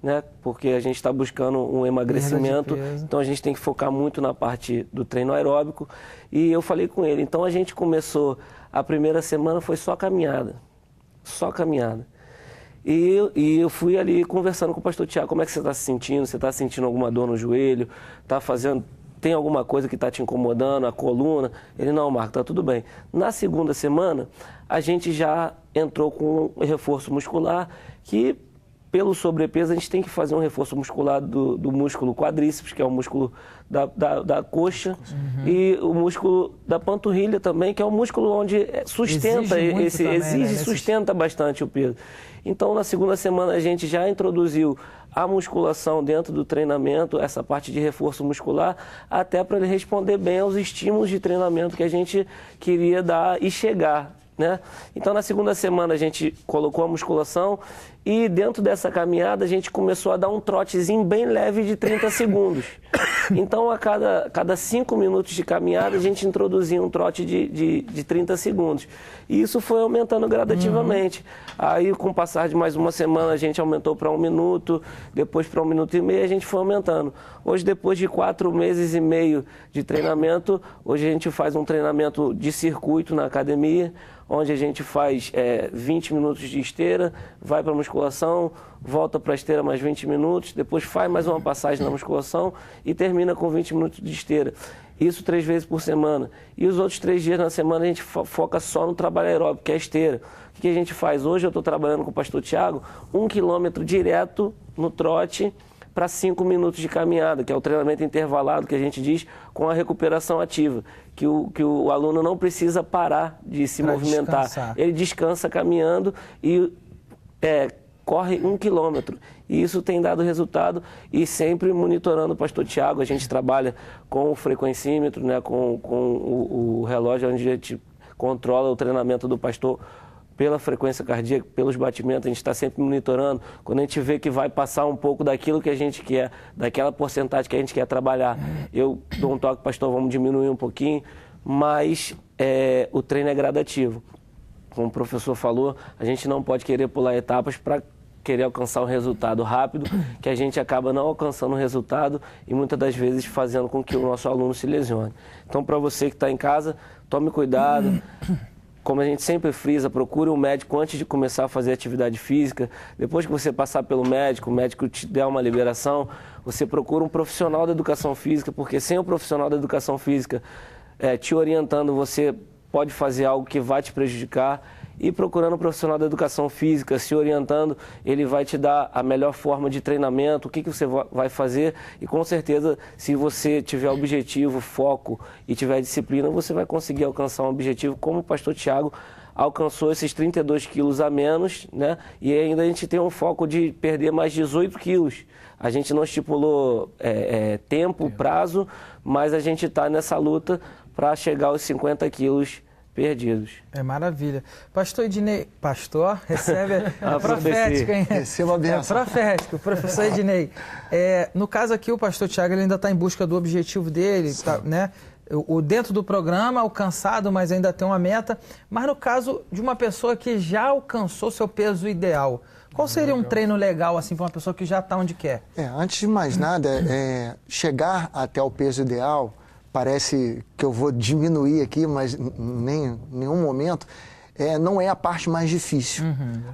né? Porque a gente está buscando um emagrecimento, então a gente tem que focar muito na parte do treino aeróbico. E eu falei com ele, então a gente começou, a primeira semana foi só caminhada, só caminhada. E eu fui ali conversando com o pastor Tiago, como é que você está se sentindo? Você está sentindo alguma dor no joelho? Tem alguma coisa que está te incomodando, a coluna? Ele, não, Marco, está tudo bem. Na segunda semana, a gente já entrou com um reforço muscular que pelo sobrepeso, a gente tem que fazer um reforço muscular do músculo quadríceps, que é o músculo da coxa, e o músculo da panturrilha também, que é o músculo onde sustenta, sustenta bastante o peso. Então, na segunda semana, a gente já introduziu a musculação dentro do treinamento, essa parte de reforço muscular, até para ele responder bem aos estímulos de treinamento que a gente queria dar e chegar, né? Então, na segunda semana, a gente colocou a musculação e dentro dessa caminhada a gente começou a dar um trotezinho bem leve de 30 segundos. Então, a cada 5 minutos de caminhada, a gente introduzia um trote de 30 segundos. E isso foi aumentando gradativamente. Aí, com o passar de mais uma semana, a gente aumentou para 1 minuto, depois para 1 minuto e meio, a gente foi aumentando. Hoje, depois de 4 meses e meio de treinamento, hoje a gente faz um treinamento de circuito na academia, onde a gente faz 20 minutos de esteira, vai para a musculação, volta para a esteira mais 20 minutos, depois faz mais uma passagem na musculação e termina com 20 minutos de esteira. Isso 3 vezes por semana. E os outros 3 dias na semana a gente foca só no trabalho aeróbico, que é a esteira. O que a gente faz? Hoje eu estou trabalhando com o pastor Tiago, 1 quilômetro direto no trote, para 5 minutos de caminhada, que é o treinamento intervalado que a gente diz com a recuperação ativa, que o aluno não precisa parar de se movimentar. Descansar. Ele descansa caminhando e corre 1 quilômetro. E isso tem dado resultado e sempre monitorando o pastor Tiago. A gente trabalha com o frequencímetro, né, com o relógio onde a gente controla o treinamento do pastor pela frequência cardíaca, pelos batimentos, a gente está sempre monitorando. Quando a gente vê que vai passar um pouco daquilo que a gente quer, daquela porcentagem que a gente quer trabalhar, eu dou um toque, pastor, vamos diminuir um pouquinho, mas o treino é gradativo. Como o professor falou, a gente não pode querer pular etapas para querer alcançar um resultado rápido, que a gente acaba não alcançando o resultado e muitas das vezes fazendo com que o nosso aluno se lesione. Então, para você que está em casa, tome cuidado. Como a gente sempre frisa, procure um médico antes de começar a fazer atividade física. Depois que você passar pelo médico, o médico te der uma liberação, você procura um profissional da educação física, porque sem o profissional da educação física te orientando, você pode fazer algo que vai te prejudicar. E procurando um profissional da educação física, se orientando, ele vai te dar a melhor forma de treinamento, o que você vai fazer. E com certeza, se você tiver objetivo, foco e tiver disciplina, você vai conseguir alcançar um objetivo como o pastor Tiago alcançou esses 32 quilos a menos, né? E ainda a gente tem um foco de perder mais 18 quilos. A gente não estipulou tempo, prazo, mas a gente está nessa luta para chegar aos 50 quilos perdidos. É maravilha. Pastor Ednei, recebe a profética, hein? Receba a benção. Profético, professor Ednei. No caso aqui, o pastor Tiago ele ainda está em busca do objetivo dele, tá, né? Dentro do programa, alcançado, mas ainda tem uma meta. Mas no caso de uma pessoa que já alcançou seu peso ideal, qual seria um treino legal assim para uma pessoa que já está onde quer? Antes de mais nada, chegar até o peso ideal, parece que eu vou diminuir aqui, mas em nenhum momento, não é a parte mais difícil.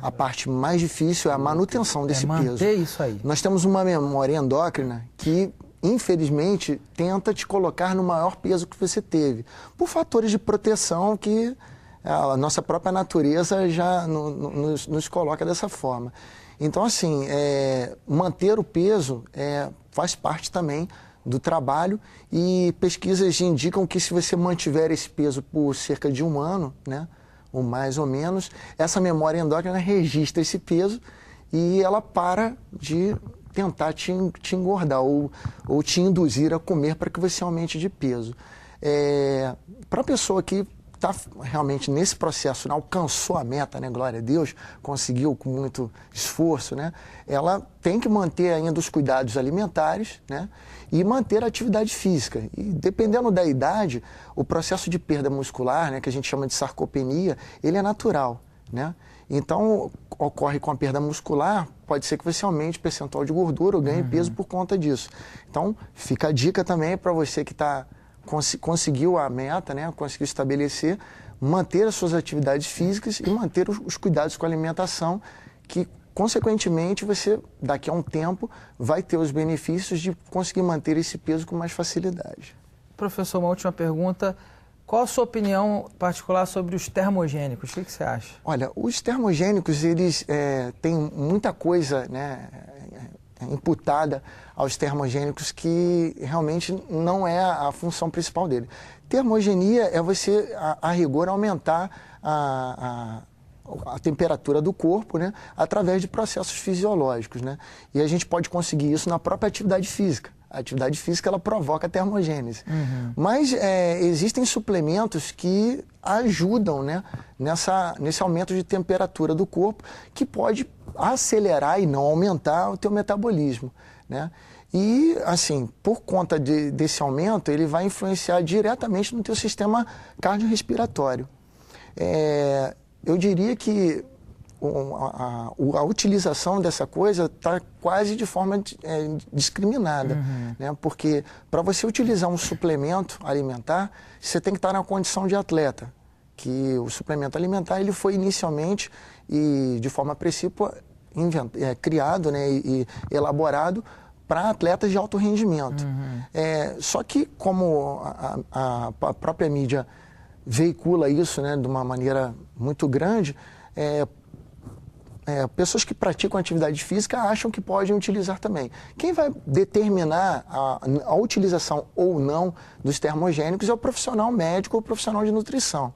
A parte mais difícil é a manutenção desse peso. Manter isso aí. Nós temos uma memória endócrina que, infelizmente, tenta te colocar no maior peso que você teve, por fatores de proteção que a nossa própria natureza já nos coloca dessa forma. Então, assim, manter o peso faz parte também do trabalho e pesquisas indicam que se você mantiver esse peso por cerca de 1 ano, né, ou mais ou menos, essa memória endócrina registra esse peso e ela para de tentar te engordar ou te induzir a comer para que você aumente de peso. Para a pessoa que está realmente nesse processo, né, alcançou a meta, né, glória a Deus, conseguiu com muito esforço, né, ela tem que manter ainda os cuidados alimentares, né, e manter a atividade física. E dependendo da idade, o processo de perda muscular, né, que a gente chama de sarcopenia, ele é natural, né? Então, ocorre com a perda muscular, pode ser que você aumente o percentual de gordura ou ganhe peso por conta disso. Então, fica a dica também para você que conseguiu a meta, né, conseguiu estabelecer, manter as suas atividades físicas e manter os cuidados com a alimentação, que, consequentemente, você, daqui a um tempo, vai ter os benefícios de conseguir manter esse peso com mais facilidade. Professor, uma última pergunta. Qual a sua opinião particular sobre os termogênicos? O que você acha? Olha, os termogênicos, eles têm muita coisa, né, imputada aos termogênicos que realmente não é a função principal dele. Termogenia é você, a rigor, aumentar a temperatura do corpo, né, através de processos fisiológicos, né? E a gente pode conseguir isso na própria atividade física. A atividade física, ela provoca a termogênese. Mas existem suplementos que ajudam, né, nesse aumento de temperatura do corpo, que pode acelerar e não aumentar o teu metabolismo, né? E, assim, por conta desse aumento, ele vai influenciar diretamente no teu sistema cardiorrespiratório. Eu diria que a utilização dessa coisa está quase de forma discriminada, né? Porque para você utilizar um suplemento alimentar, você tem que estar na condição de atleta, que o suplemento alimentar ele foi inicialmente e de forma precípua criado, né, e elaborado para atletas de alto rendimento. Só que como a própria mídia veicula isso, né, de uma maneira muito grande, pessoas que praticam atividade física acham que podem utilizar também. Quem vai determinar a utilização ou não dos termogênicos é o profissional médico ou o profissional de nutrição.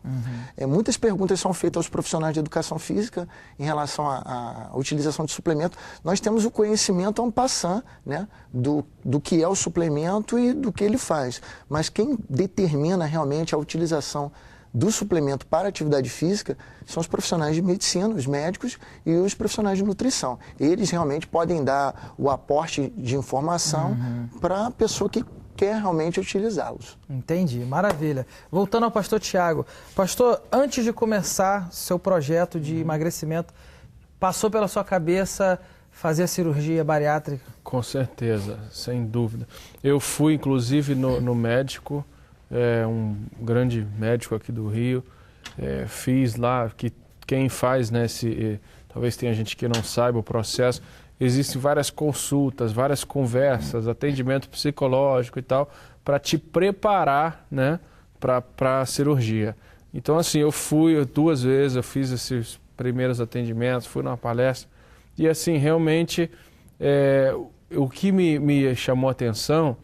Muitas perguntas são feitas aos profissionais de educação física em relação à utilização de suplemento. Nós temos o conhecimento en passant, né, do que é o suplemento e do que ele faz. Mas quem determina realmente a utilização do suplemento para atividade física são os profissionais de medicina, os médicos e os profissionais de nutrição. Eles realmente podem dar o aporte de informação para a pessoa que quer realmente utilizá-los. Entendi, maravilha. Voltando ao pastor Tiago. Pastor, antes de começar seu projeto de emagrecimento, passou pela sua cabeça fazer a cirurgia bariátrica? Com certeza, sem dúvida. Eu fui, inclusive, no médico, um grande médico aqui do Rio, fiz lá, que quem faz, né, talvez tenha gente que não saiba o processo, existem várias consultas, várias conversas, atendimento psicológico e tal, para te preparar, né, para a cirurgia. Então, assim, eu fui 2 vezes, eu fiz esses primeiros atendimentos, fui numa palestra, e assim, realmente, o que me chamou a atenção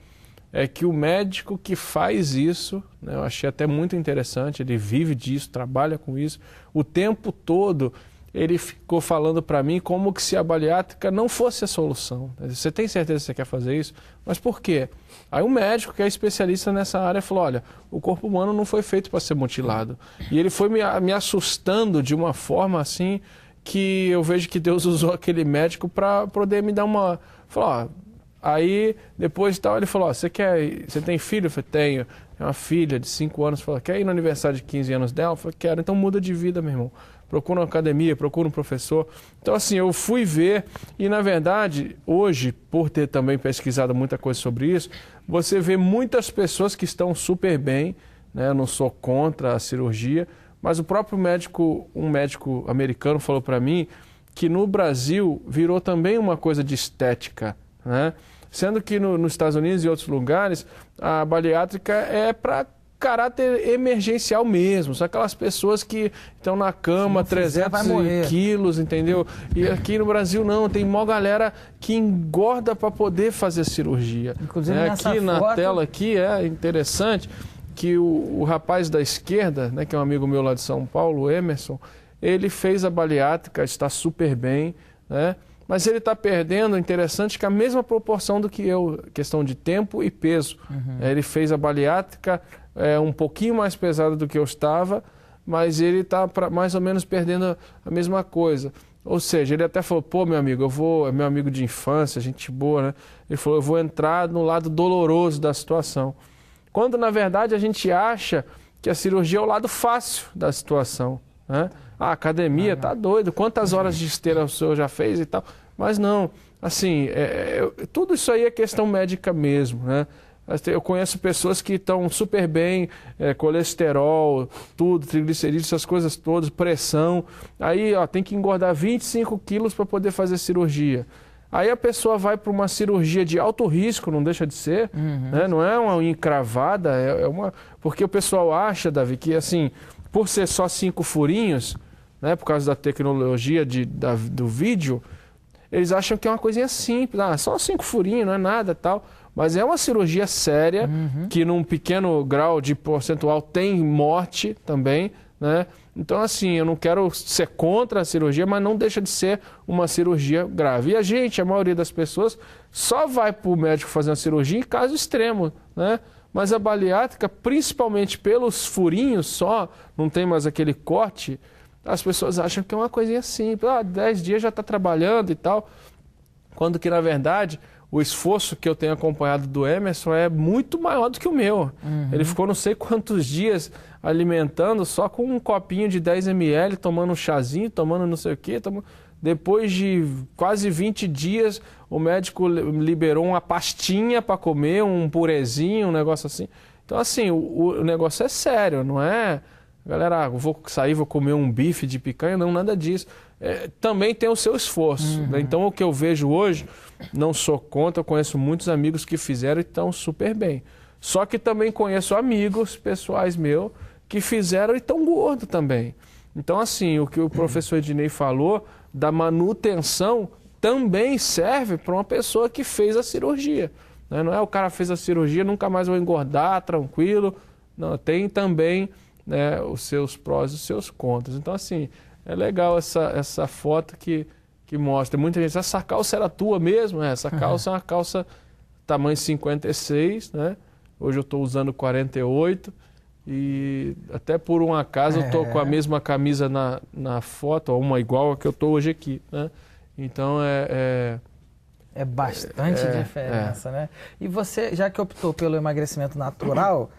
é que o médico que faz isso, né, eu achei até muito interessante, ele vive disso, trabalha com isso, o tempo todo ele ficou falando para mim como que se a bariátrica não fosse a solução. Você tem certeza que você quer fazer isso? Mas por quê? Aí um médico que é especialista nessa área falou, olha, o corpo humano não foi feito para ser mutilado. E ele foi me assustando de uma forma assim que eu vejo que Deus usou aquele médico para poder me dar uma... Falou, ó, aí, depois de tal, ele falou, ó, você tem filho? Eu falei, tenho. É uma filha de 5 anos. Falou, quer ir no aniversário de 15 anos dela? Eu falei, quero. Então muda de vida, meu irmão. Procura uma academia, procura um professor. Então, assim, eu fui ver e, na verdade, hoje, por ter também pesquisado muita coisa sobre isso, você vê muitas pessoas que estão super bem, né? Eu não sou contra a cirurgia, mas o próprio médico, um médico americano falou para mim que no Brasil virou também uma coisa de estética, né? Sendo que nos Estados Unidos e outros lugares, a bariátrica é para caráter emergencial mesmo. São aquelas pessoas que estão na cama, 300 quilos, entendeu? E aqui no Brasil não, tem mó galera que engorda para poder fazer a cirurgia. Inclusive nessa aqui foto... na tela aqui é interessante que o rapaz da esquerda, né, que é um amigo meu lá de São Paulo, o Emerson, ele fez a bariátrica, está super bem, né? Mas ele está perdendo, interessante, que a mesma proporção do que eu, questão de tempo e peso. Ele fez a bariátrica um pouquinho mais pesada do que eu estava, mas ele está mais ou menos perdendo a mesma coisa. Ou seja, ele até falou, pô, meu amigo, é meu amigo de infância, gente boa, né? Ele falou, eu vou entrar no lado doloroso da situação. Quando, na verdade, a gente acha que a cirurgia é o lado fácil da situação, né? A academia, tá doido, quantas horas de esteira o senhor já fez e tal. Mas não, assim, tudo isso aí é questão médica mesmo, né? Eu conheço pessoas que estão super bem, colesterol, tudo, triglicerídeos, essas coisas todas, pressão. Aí, ó, tem que engordar 25 quilos para poder fazer cirurgia. Aí a pessoa vai para uma cirurgia de alto risco, não deixa de ser, né? Não é uma unha encravada, porque o pessoal acha, Davi, que assim, por ser só 5 furinhos, né, por causa da tecnologia do vídeo, eles acham que é uma coisinha simples, só 5 furinhos, não é nada tal. Mas é uma cirurgia séria, que num pequeno grau de percentual tem morte também, né? Então, assim, eu não quero ser contra a cirurgia, mas não deixa de ser uma cirurgia grave. E a maioria das pessoas, só vai para o médico fazer uma cirurgia em caso extremo, né? Mas a bariátrica, principalmente pelos furinhos só, não tem mais aquele corte, as pessoas acham que é uma coisinha simples. 10 dias já está trabalhando e tal. Quando que, na verdade, o esforço que eu tenho acompanhado do Emerson é muito maior do que o meu. Ele ficou não sei quantos dias alimentando só com um copinho de 10 ml, tomando um chazinho, tomando não sei o quê. Depois de quase 20 dias, o médico liberou uma pastinha para comer, um purezinho, um negócio assim. Então, assim, o negócio é sério, não é... Galera, vou sair, vou comer um bife de picanha, não, nada disso. Também tem o seu esforço. Né? Então, o que eu vejo hoje, não sou contra, eu conheço muitos amigos que fizeram e estão super bem. Só que também conheço amigos pessoais meus que fizeram e estão gordos também. Então, assim, o que o professor Ednei falou da manutenção também serve para uma pessoa que fez a cirurgia. Né? Não é o cara fez a cirurgia, nunca mais vai engordar, tranquilo. Não, tem também... né, os seus prós e os seus contras. Então, assim, é legal essa foto que mostra. Muita gente, essa calça era tua mesmo? Essa calça é uma calça tamanho 56, né? Hoje eu estou usando 48 e até por um acaso eu estou com a mesma camisa na foto, ou uma igual a que eu estou hoje aqui, né? Então, é bastante diferença, né? E você, já que optou pelo emagrecimento natural...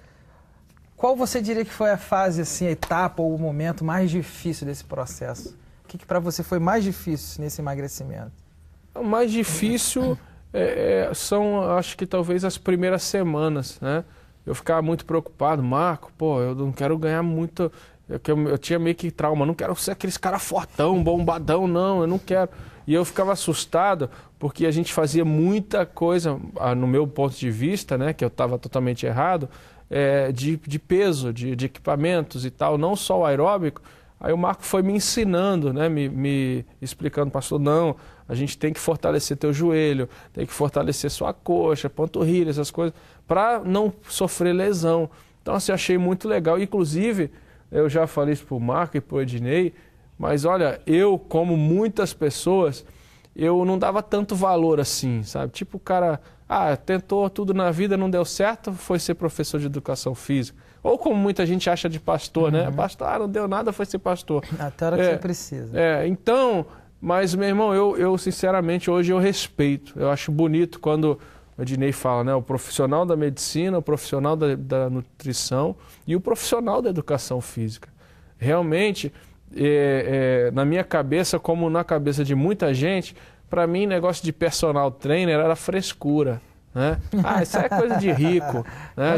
Qual você diria que foi a fase, assim, a etapa ou o momento mais difícil desse processo? O que para você foi mais difícil nesse emagrecimento? O mais difícil são, acho que talvez as primeiras semanas, né? Eu ficava muito preocupado, Marco, eu não quero ganhar muito... Eu tinha meio que trauma, não quero ser aqueles cara fortão, bombadão, não, eu não quero. E eu ficava assustado porque a gente fazia muita coisa, no meu ponto de vista, né, que eu estava totalmente errado, de peso, de equipamentos e tal, não só o aeróbico. Aí o Marco foi me ensinando, né, me explicando, pastor, não, a gente tem que fortalecer teu joelho, tem que fortalecer sua coxa, panturrilha, essas coisas, para não sofrer lesão. Então, assim, achei muito legal. Inclusive, eu já falei isso para o Marco e para o Ednei, mas olha, eu, como muitas pessoas, eu não dava tanto valor assim, sabe? Tipo o cara... tentou tudo na vida, não deu certo, foi ser professor de educação física. Ou como muita gente acha de pastor, né? Pastor, não deu nada, foi ser pastor. Até a hora que você precisa. Então, mas meu irmão, eu sinceramente hoje eu respeito. Eu acho bonito quando o Ednei fala, né? O profissional da medicina, o profissional da nutrição e o profissional da educação física. Realmente, na minha cabeça, como na cabeça de muita gente... Para mim, negócio de personal trainer era frescura, né? Isso é coisa de rico, né?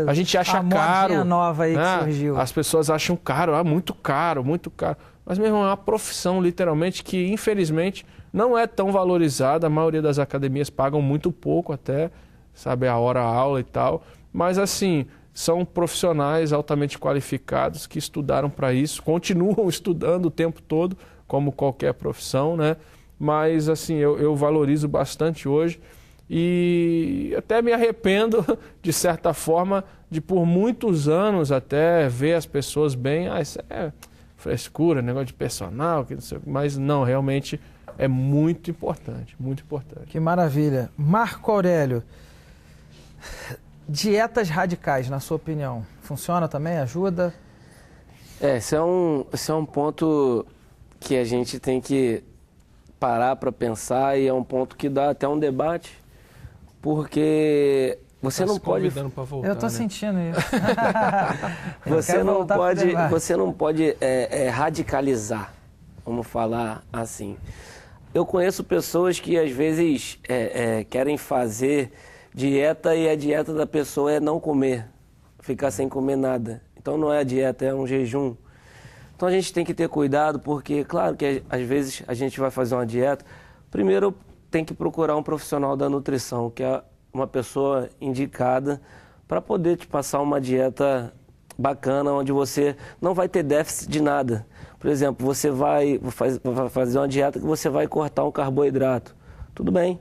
A gente acha caro. A nova aí que surgiu. As pessoas acham caro, muito caro, muito caro. Mas, meu irmão, é uma profissão, literalmente, que, infelizmente, não é tão valorizada. A maioria das academias pagam muito pouco até, sabe, a hora-aula e tal. Mas, assim, são profissionais altamente qualificados que estudaram para isso, continuam estudando o tempo todo, como qualquer profissão, né? Mas, assim, eu valorizo bastante hoje e até me arrependo, de certa forma, de por muitos anos até ver as pessoas bem. Isso é frescura, negócio de personal, que não sei, mas não, realmente é muito importante, muito importante. Que maravilha. Marco Aurélio, dietas radicais, na sua opinião, funciona também? Ajuda? Esse é um ponto que a gente tem que parar para pensar e é um ponto que dá até um debate, porque você não pode... Pra voltar, eu tô né? sentindo isso. Você não pode radicalizar, vamos falar assim. Eu conheço pessoas que às vezes querem fazer dieta e a dieta da pessoa é não comer, ficar sem comer nada. Então não é a dieta, é um jejum. Então a gente tem que ter cuidado porque, claro que às vezes a gente vai fazer uma dieta. Primeiro, tem que procurar um profissional da nutrição, que é uma pessoa indicada para poder te passar uma dieta bacana, onde você não vai ter déficit de nada. Por exemplo, você vai fazer uma dieta que você vai cortar um carboidrato. Tudo bem,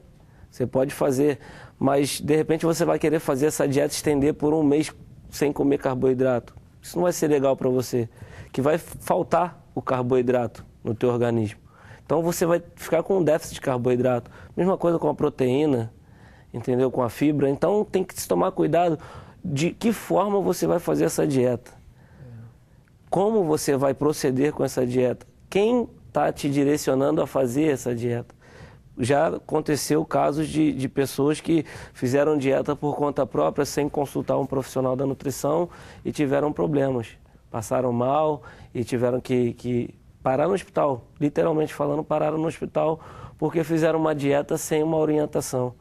você pode fazer, mas de repente você vai querer fazer essa dieta estender por um mês sem comer carboidrato. Isso não vai ser legal para você, que vai faltar o carboidrato no teu organismo. Então você vai ficar com um déficit de carboidrato. Mesma coisa com a proteína, entendeu? Com a fibra. Então tem que se tomar cuidado de que forma você vai fazer essa dieta. Como você vai proceder com essa dieta? Quem está te direcionando a fazer essa dieta? Já aconteceu casos de pessoas que fizeram dieta por conta própria, sem consultar um profissional da nutrição e tiveram problemas. Passaram mal e tiveram que parar no hospital. Literalmente falando, pararam no hospital porque fizeram uma dieta sem uma orientação.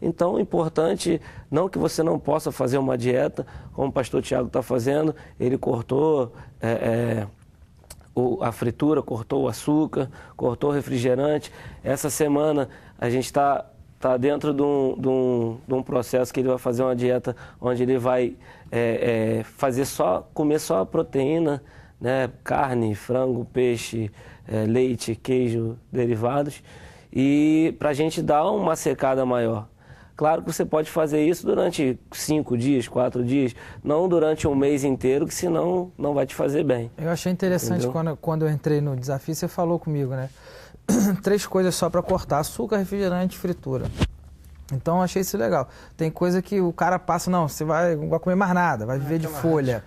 Então, é importante, não que você não possa fazer uma dieta, como o pastor Tiago está fazendo, ele cortou a fritura, cortou o açúcar, cortou o refrigerante. Essa semana a gente está dentro de um processo que ele vai fazer uma dieta onde ele vai comer só a proteína, né? Carne, frango, peixe, leite, queijo, derivados, e para a gente dar uma secada maior. Claro que você pode fazer isso durante 5 dias, 4 dias, não durante um mês inteiro, que senão não vai te fazer bem. Eu achei interessante quando eu entrei no desafio, você falou comigo, né? 3 coisas só para cortar: açúcar, refrigerante e fritura. Então eu achei isso legal. Tem coisa que o cara passa, não, você não vai comer mais nada, vai viver de folha.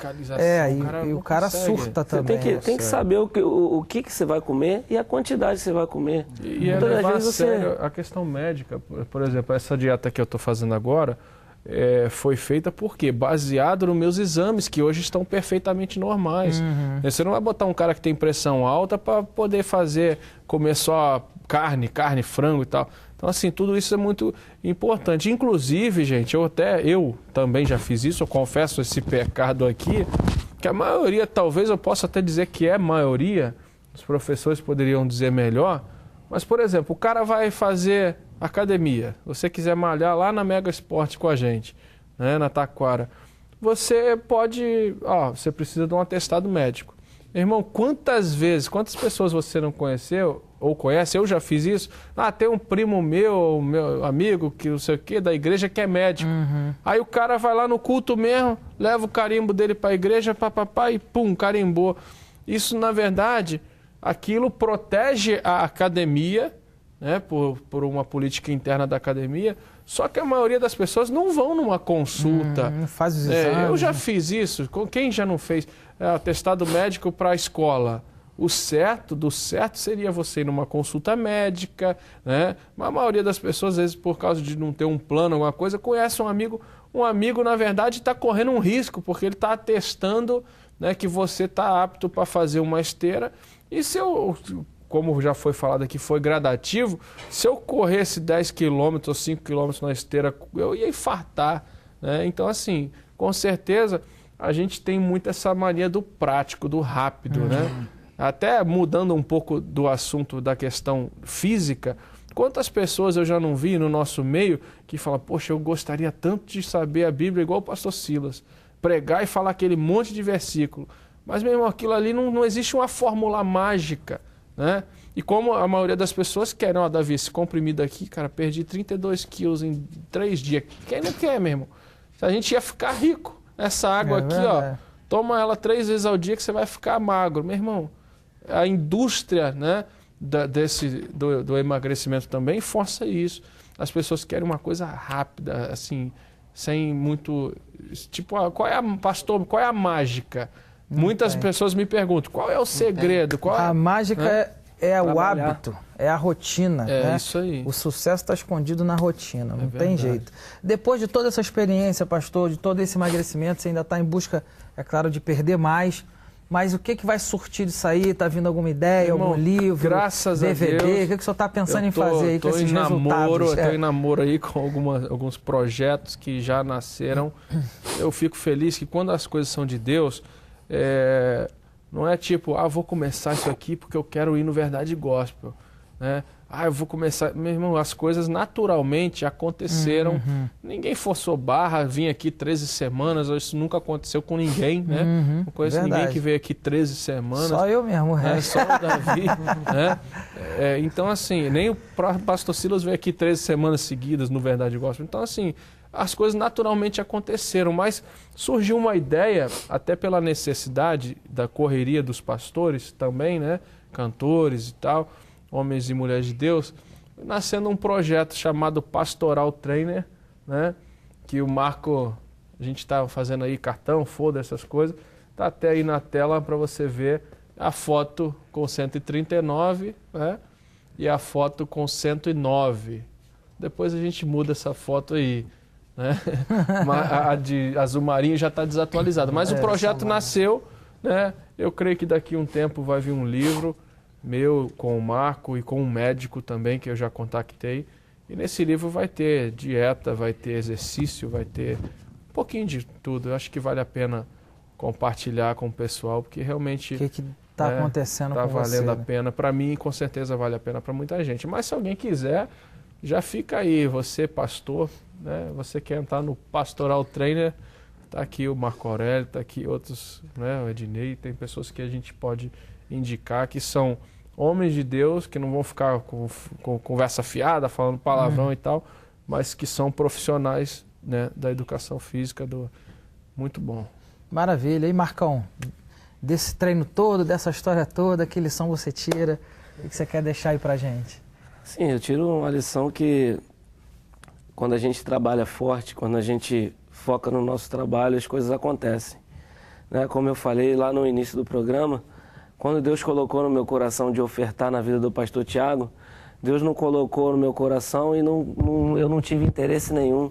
E o cara surta também. Você tem que saber o que você vai comer e a quantidade que você vai comer. E é levar a sério a questão médica. Por exemplo, essa dieta que eu estou fazendo agora foi feita por quê? Baseado nos meus exames, que hoje estão perfeitamente normais. Você não vai botar um cara que tem pressão alta para poder comer só carne, frango e tal. Então, assim, tudo isso é muito importante. Inclusive, gente, eu também já fiz isso, eu confesso esse pecado aqui, que a maioria, talvez eu possa até dizer que é maioria, os professores poderiam dizer melhor, mas, por exemplo, o cara vai fazer academia, você quiser malhar lá na Mega Esporte com a gente, né, na Taquara, você você precisa de um atestado médico. Irmão, quantas pessoas você não conheceu ou conhece? Eu já fiz isso. Tem um primo meu amigo, que não sei o quê, da igreja, que é médico. Aí o cara vai lá no culto mesmo, leva o carimbo dele para a igreja, e pum, carimbou. Isso, na verdade, aquilo protege a academia, né, por uma política interna da academia, só que a maioria das pessoas não vão numa consulta. Não faz os exames. Eu já fiz isso. Quem já não fez? Atestado médico para a escola. O certo seria você ir numa consulta médica, né? Mas a maioria das pessoas, às vezes, por causa de não ter um plano, alguma coisa, conhece um amigo. Um amigo, na verdade, está correndo um risco, porque ele está atestando, né, que você está apto para fazer uma esteira. E se como já foi falado aqui, foi gradativo, se eu corresse 10 quilômetros ou 5 quilômetros na esteira, eu ia infartar, né? Então, assim, com certeza, a gente tem muito essa mania do prático, do rápido, né? Até mudando um pouco do assunto da questão física, quantas pessoas eu já não vi no nosso meio que falam, poxa, eu gostaria tanto de saber a Bíblia igual o pastor Silas, pregar e falar aquele monte de versículo. Mas, meu irmão, aquilo ali não existe uma fórmula mágica, né? E como a maioria das pessoas querem, Davi, esse comprimido aqui, cara, perdi 32 quilos em 3 dias. Quem não quer, meu irmão? A gente ia ficar rico. Essa água aqui, toma ela 3 vezes ao dia que você vai ficar magro. Meu irmão, a indústria, né, do emagrecimento também força isso. As pessoas querem uma coisa rápida, assim, sem muito... Tipo, qual é a mágica? Muitas pessoas me perguntam, qual é o segredo? A mágica é o hábito, é a rotina. É isso aí. O sucesso está escondido na rotina, não tem jeito. Depois de toda essa experiência, pastor, de todo esse emagrecimento, você ainda está em busca, é claro, de perder mais. Mas o que vai surtir disso aí? Está vindo alguma ideia, irmão, algum livro, graças DVD? A Deus, o que o senhor está pensando em fazer aí com esses resultados? Estou em namoro aí com alguns projetos que já nasceram. Eu fico feliz que quando as coisas são de Deus... não é tipo, vou começar isso aqui porque eu quero ir no Verdade Gospel, né? eu vou começar... Meu irmão, as coisas naturalmente aconteceram. Ninguém forçou barra, vim aqui 13 semanas, isso nunca aconteceu com ninguém, né? Não conheço ninguém que veio aqui 13 semanas. Só eu mesmo, Só o Davi, né? Então, assim, nem o pastor Silas veio aqui 13 semanas seguidas no Verdade Gospel. Então, assim, as coisas naturalmente aconteceram, mas surgiu uma ideia, até pela necessidade da correria dos pastores também, né? Cantores e tal, homens e mulheres de Deus, nascendo um projeto chamado Pastoral Trainer, né? Que o Marco, a gente está fazendo aí cartão, folder, essas coisas, está até aí na tela para você ver a foto com 139, né? E a foto com 109. Depois a gente muda essa foto aí, né? A de azul marinho já está desatualizada, mas o projeto nasceu, né? Eu creio que daqui a um tempo vai vir um livro meu com o Marco e com um médico também que eu já contactei. E nesse livro vai ter dieta, vai ter exercício, vai ter um pouquinho de tudo. Eu acho que vale a pena compartilhar com o pessoal, porque realmente... O que está acontecendo com você? Está valendo a pena. Para mim, com certeza, vale a pena para muita gente. Mas se alguém quiser, já fica aí. Você, pastor, né? Você quer entrar no Pastoral Trainer, está aqui o Marco Aurélio, está aqui outros, né? O Ednei, tem pessoas que a gente pode indicar que são homens de Deus, que não vão ficar com conversa fiada, falando palavrão e tal, mas que são profissionais, né, da educação física. Muito bom. Maravilha. E Marcão, desse treino todo, dessa história toda, que lição você tira? O que você quer deixar aí pra gente? Sim, eu tiro uma lição que quando a gente trabalha forte, quando a gente foca no nosso trabalho, as coisas acontecem. Né? Como eu falei lá no início do programa, quando Deus colocou no meu coração de ofertar na vida do pastor Tiago, Deus não colocou no meu coração e eu não tive interesse nenhum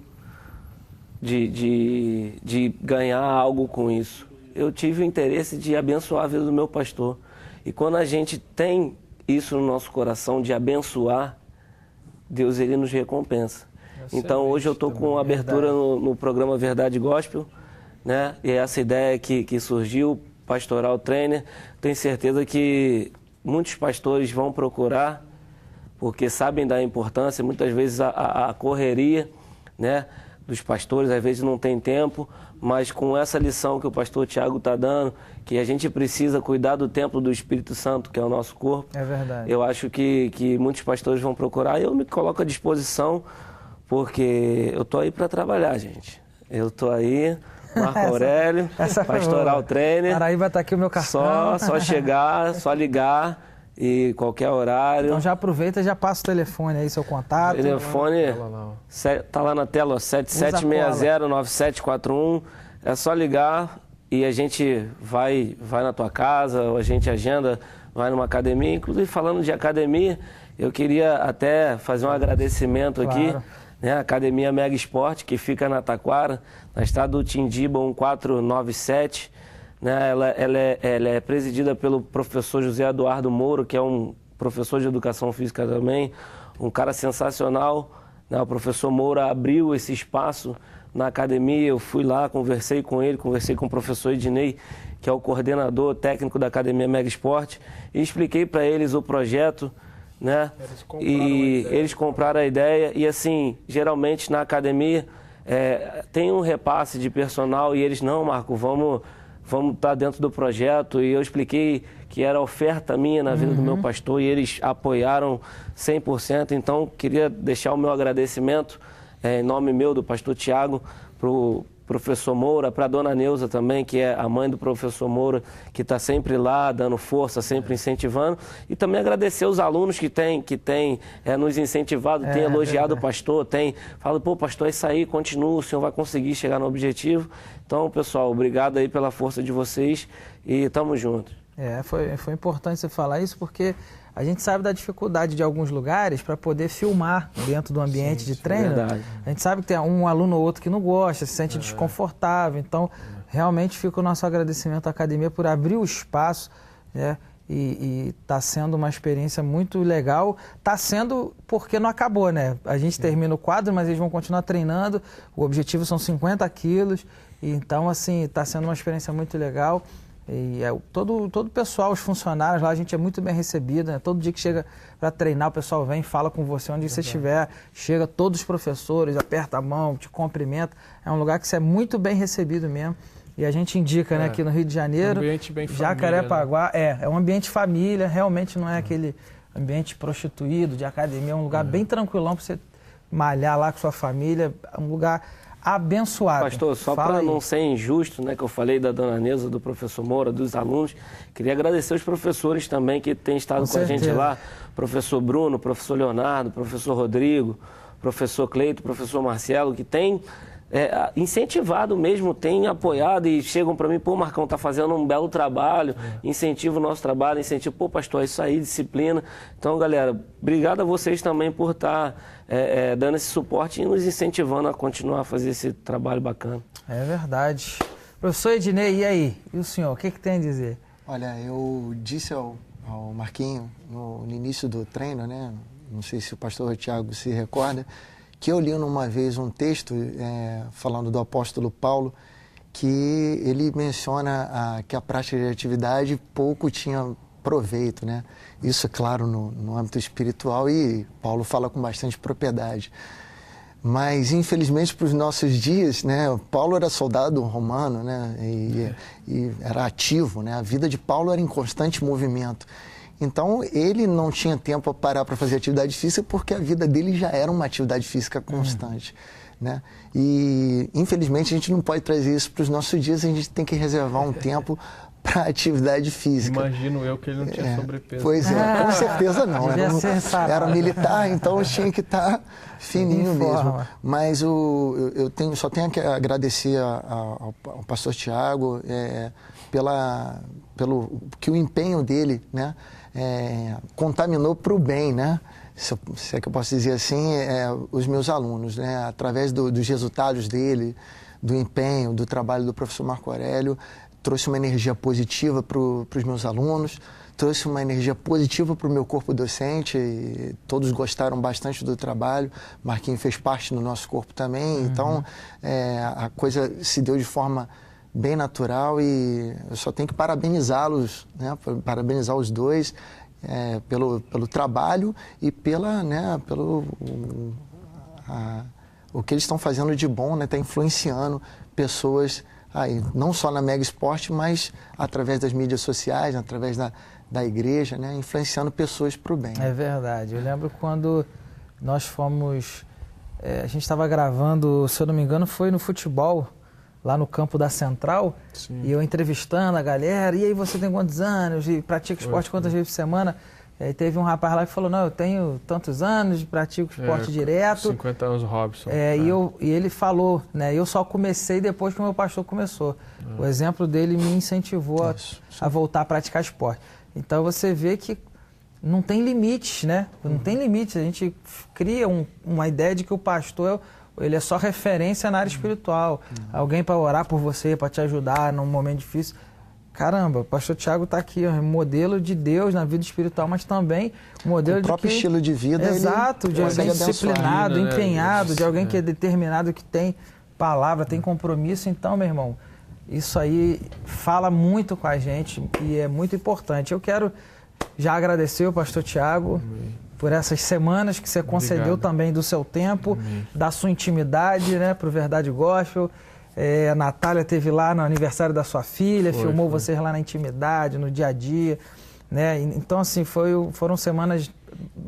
de ganhar algo com isso. Eu tive o interesse de abençoar a vida do meu pastor. E quando a gente tem isso no nosso coração de abençoar, Deus ele nos recompensa. Então hoje eu estou com abertura no programa Verdade Gospel, né? E essa ideia que surgiu, Pastoral Trainer, tenho certeza que muitos pastores vão procurar, porque sabem da importância, muitas vezes a correria, né, dos pastores, às vezes não tem tempo, mas com essa lição que o pastor Tiago está dando, que a gente precisa cuidar do templo do Espírito Santo, que é o nosso corpo. É verdade. Eu acho que muitos pastores vão procurar, e eu me coloco à disposição, porque eu estou aí para trabalhar, gente. Eu estou aí... Marco Aurélio, Pastoral Trainer. Paraíba tá aqui o meu cartão. Só chegar, só ligar e qualquer horário. Então já aproveita e já passa o telefone aí, seu contato. Telefone tá lá na tela, ó, 7760-9741. É só ligar e a gente vai na tua casa, ou a gente agenda, vai numa academia. Inclusive, falando de academia, eu queria até fazer um agradecimento aqui. Né, a Academia Mega Esporte, que fica na Taquara, na estrada do Tindiba 1497. Né, ela é presidida pelo professor José Eduardo Moura, que é um professor de educação física também, um cara sensacional. Né, o professor Moura abriu esse espaço na academia, eu fui lá, conversei com ele, conversei com o professor Ednei, que é o coordenador técnico da Academia Mega Esporte, e expliquei para eles o projeto. Né? Eles compraram a ideia e assim, geralmente na academia tem um repasse de personal e eles, não, Marco, vamos estar dentro do projeto, e eu expliquei que era oferta minha na vida do meu pastor e eles apoiaram 100%, então queria deixar o meu agradecimento em nome meu, do pastor Tiago, para o professor Moura, para a dona Neuza também, que é a mãe do professor Moura, que está sempre lá, dando força, sempre incentivando. E também agradecer os alunos que têm nos incentivado, têm elogiado o pastor, falado, pô, pastor, é isso aí, continua, o senhor vai conseguir chegar no objetivo. Então, pessoal, obrigado aí pela força de vocês e tamo junto. Foi importante você falar isso, porque a gente sabe da dificuldade de alguns lugares para poder filmar dentro do ambiente de treino. Verdade. A gente sabe que tem um aluno ou outro que não gosta, se sente desconfortável. Então, realmente fica o nosso agradecimento à academia por abrir o espaço, né? E está sendo uma experiência muito legal. Está sendo porque não acabou, né? A gente termina o quadro, mas eles vão continuar treinando. O objetivo são 50 quilos. Então, assim, está sendo uma experiência muito legal. E todo o pessoal, os funcionários lá, a gente é muito bem recebido, né? Todo dia que chega para treinar, o pessoal vem, fala com você onde você estiver, chega todos os professores, aperta a mão, te cumprimenta. É um lugar que você é muito bem recebido mesmo. E a gente indica, né, aqui no Rio de Janeiro, um ambiente bem família, Jacarepaguá, é um ambiente família, realmente não é aquele ambiente prostituído de academia, é um lugar bem tranquilão para você malhar lá com sua família, é um lugar abençoado. Pastor, só para não ser injusto, né, que eu falei da dona Neuza, do professor Moura, dos alunos, queria agradecer os professores também que têm estado com a gente lá, professor Bruno, professor Leonardo, professor Rodrigo, professor Cleito, professor Marcelo, que têm incentivado mesmo, têm apoiado e chegam para mim, pô, Marcão, tá fazendo um belo trabalho, incentiva o nosso trabalho, incentiva, pô, pastor, é isso aí, disciplina. Então, galera, obrigado a vocês também por estar dando esse suporte e nos incentivando a continuar a fazer esse trabalho bacana. É verdade. Professor Ednei, e aí? E o senhor, o que tem a dizer? Olha, eu disse ao Marquinho no início do treino, né? Não sei se o pastor Tiago se recorda, que eu li uma vez um texto falando do apóstolo Paulo, que ele menciona que a prática de atividade pouco tinha proveito, né? Isso, é claro, no âmbito espiritual, e Paulo fala com bastante propriedade. Mas, infelizmente, para os nossos dias, né, Paulo era soldado romano, né, e era ativo, né? A vida de Paulo era em constante movimento. Então, ele não tinha tempo para parar para fazer atividade física porque a vida dele já era uma atividade física constante, né? E, infelizmente, a gente não pode trazer isso para os nossos dias, a gente tem que reservar um tempo para atividade física. Imagino eu que ele não tinha sobrepeso. Pois é, com certeza não. Era militar, então tinha que estar fininho mesmo. Mas só tenho que agradecer ao pastor Tiago pelo que o empenho dele, né, contaminou para o bem, né? Se é que eu posso dizer assim, os meus alunos, né? Através dos resultados dele, do empenho, do trabalho do professor Marco Aurélio, trouxe uma energia positiva para os meus alunos, trouxe uma energia positiva para o meu corpo docente, e todos gostaram bastante do trabalho. Marquinhos fez parte do nosso corpo também, então a coisa se deu de forma bem natural e eu só tenho que parabenizá-los, né? Parabenizar os dois pelo trabalho e pelo o que eles estão fazendo de bom, né? Está influenciando pessoas aí, não só na Mega Esporte, mas através das mídias sociais, através da igreja, né? Influenciando pessoas para o bem. É verdade. Eu lembro quando nós fomos... a gente estava gravando, se eu não me engano, foi no futebol, lá no campo da Central. Sim. E eu entrevistando a galera, e aí você tem quantos anos, e pratica esporte quantas vezes por semana? E aí teve um rapaz lá que falou, não, eu tenho tantos anos, pratico esporte direto. 50 anos, Robson. E ele falou, né, eu só comecei depois que o meu pastor começou. O exemplo dele me incentivou a voltar a praticar esporte. Então você vê que não tem limites, né? Não tem limites. A gente cria uma ideia de que o pastor ele é só referência na área espiritual. Alguém para orar por você, para te ajudar num momento difícil. Caramba, o pastor Tiago está aqui, modelo de Deus na vida espiritual, mas também modelo de próprio estilo de vida. Exato, de alguém disciplinado, empenhado, de alguém que é determinado, que tem palavra, tem compromisso. Então, meu irmão, isso aí fala muito com a gente e é muito importante. Eu quero já agradecer o pastor Tiago por essas semanas que você concedeu também do seu tempo, da sua intimidade, né, para o Verdade Gospel. A Natália esteve lá no aniversário da sua filha, filmou vocês lá na intimidade, no dia a dia, né? Então, assim, foram semanas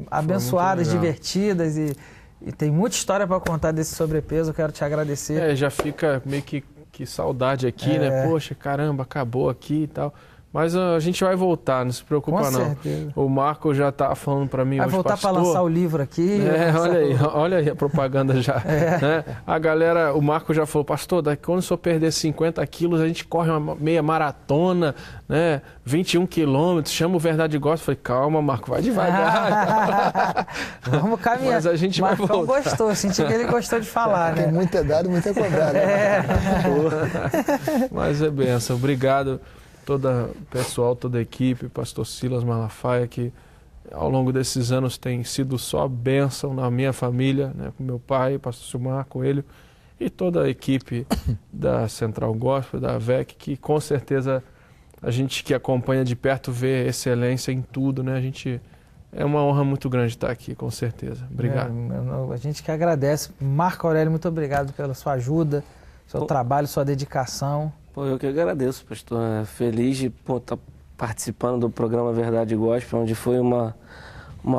abençoadas, divertidas e tem muita história para contar desse sobrepeso. Eu quero te agradecer. Já fica meio que saudade aqui, né? Poxa, caramba, acabou aqui e tal. Mas a gente vai voltar, não se preocupa não. Com certeza. O Marco já tá falando para mim hoje, vai voltar para lançar o livro aqui. Olha aí a propaganda já. Né? A galera, o Marco já falou, pastor, daqui quando o senhor perder 50 quilos, a gente corre uma meia maratona, né? 21 quilômetros, chama o Verdade Gospel. Falei, calma, Marco, vai devagar. Vamos caminhar. Mas a gente vai voltar. Marcão gostou, senti que ele gostou de falar, né? Tem muito é dado, muito é cobrado. Mas é benção, obrigado. Todo o pessoal, toda a equipe, pastor Silas Malafaia, que ao longo desses anos tem sido só bênção na minha família, né, com meu pai, pastor Silmar Coelho, e toda a equipe da Central Gospel, da AVEC, que com certeza a gente que acompanha de perto vê excelência em tudo, né? É uma honra muito grande estar aqui, com certeza. Obrigado. A gente que agradece. Marco Aurélio, muito obrigado pela sua ajuda, seu trabalho, sua dedicação. Pô, eu que agradeço, pastor. Feliz de estar participando do programa Verdade Gospel, onde foi uma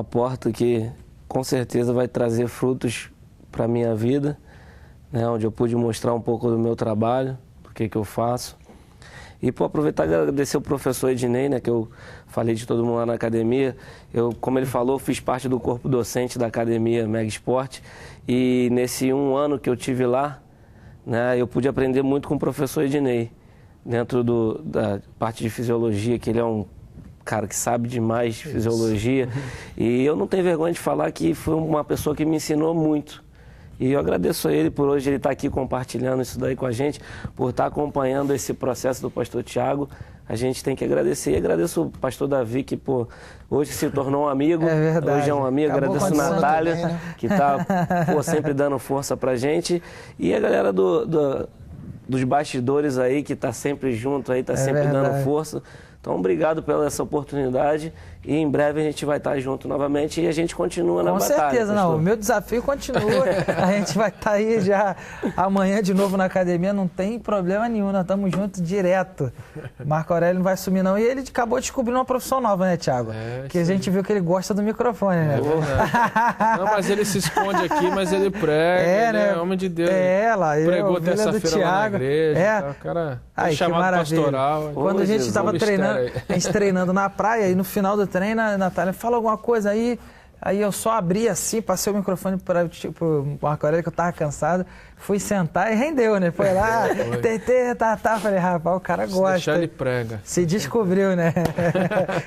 porta que com certeza vai trazer frutos para a minha vida, né? Onde eu pude mostrar um pouco do meu trabalho, do que eu faço. E aproveitar e agradecer o professor Ednei, né, que eu falei de todo mundo lá na academia. Como ele falou, fiz parte do corpo docente da academia Mega Esporte. E nesse 1 ano que eu tive lá, né, eu pude aprender muito com o professor Ednei, dentro da parte de fisiologia, que ele é um cara que sabe demais de fisiologia. E eu não tenho vergonha de falar que foi uma pessoa que me ensinou muito. E eu agradeço a ele por hoje ele estar aqui compartilhando isso daí com a gente, por estar acompanhando esse processo do pastor Tiago. A gente tem que agradecer. E agradeço o pastor Davi, que hoje se tornou um amigo. É verdade. Hoje é um amigo. Agradeço a Natália, também, né? que está sempre dando força pra gente. E a galera dos bastidores aí, que está sempre junto aí, está sempre dando força. Então, obrigado pela essa oportunidade e em breve a gente vai estar junto novamente e a gente continua na batalha. Com certeza, pastor. não. O meu desafio continua. A gente vai estar aí já amanhã de novo na academia, não tem problema nenhum, nós estamos juntos direto. Marco Aurélio não vai sumir não. E ele acabou descobrindo uma profissão nova, né, Tiago? Que a gente viu que ele gosta do microfone, né? Não, mas ele se esconde aqui, mas ele prega, ele é homem de Deus. Lá, pregou terça-feira lá na igreja. Tá, o cara que chamado maravilha. Pastoral. Quando a gente estava treinando, a gente treinando na praia, e no final do treino, a Natália fala alguma coisa aí eu só abri assim, passei o microfone para o Marco Aurélio, que eu estava cansado, fui sentar e rendeu, né? Foi lá, falei, rapaz, o cara gosta. Deixar ele prega. Se descobriu, né?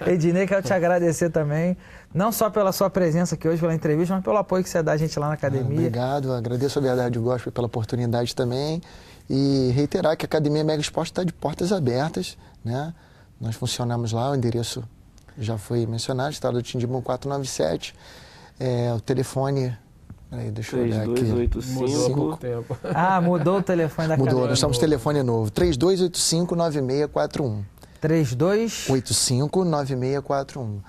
Ednei, quero te agradecer também, não só pela sua presença aqui hoje, pela entrevista, mas pelo apoio que você dá a gente lá na academia. Obrigado, agradeço a Verdade Gospel pela oportunidade também e reiterar que a Academia Mega Esporte está de portas abertas, né? Nós funcionamos lá, o endereço já foi mencionado, Estrada do Tindimum 497. O telefone... Peraí, deixa eu olhar aqui. 3285. Mudou o telefone da academia. Mudou, nós estamos telefone novo. 3285-9641. 3285-9641.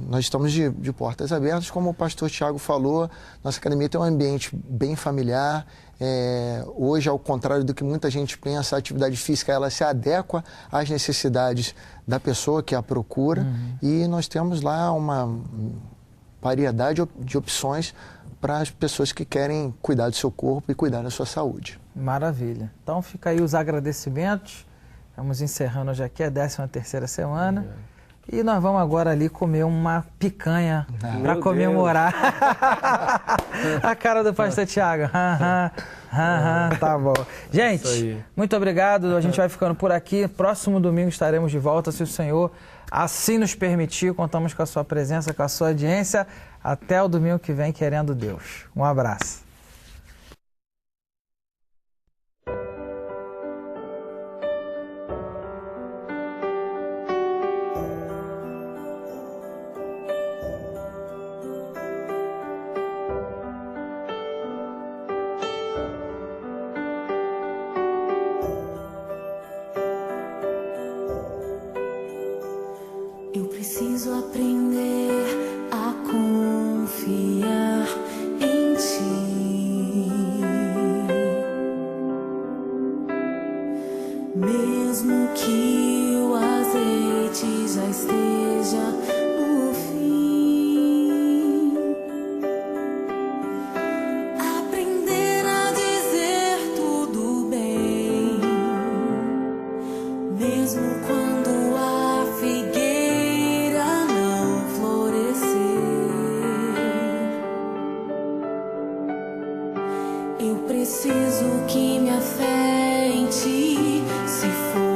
Nós estamos de portas abertas, como o pastor Tiago falou, nossa academia tem um ambiente bem familiar. Hoje, ao contrário do que muita gente pensa, a atividade física ela se adequa às necessidades da pessoa que a procura e nós temos lá uma variedade de opções para as pessoas que querem cuidar do seu corpo e cuidar da sua saúde. Maravilha. Então fica aí os agradecimentos. Vamos encerrando hoje aqui a 13ª semana. E nós vamos agora ali comer uma picanha para comemorar a cara do pastor Tiago. Tá bom. Gente, muito obrigado. A gente vai ficando por aqui. Próximo domingo estaremos de volta, se o Senhor assim nos permitir. Contamos com a sua presença, com a sua audiência. Até o domingo que vem, querendo Deus. Um abraço. Eu preciso aprender a confiar em Ti, mesmo que o azeite já esteja no fim. Aprender a dizer tudo bem, mesmo quando a figueira eu preciso que minha fé em Ti se for.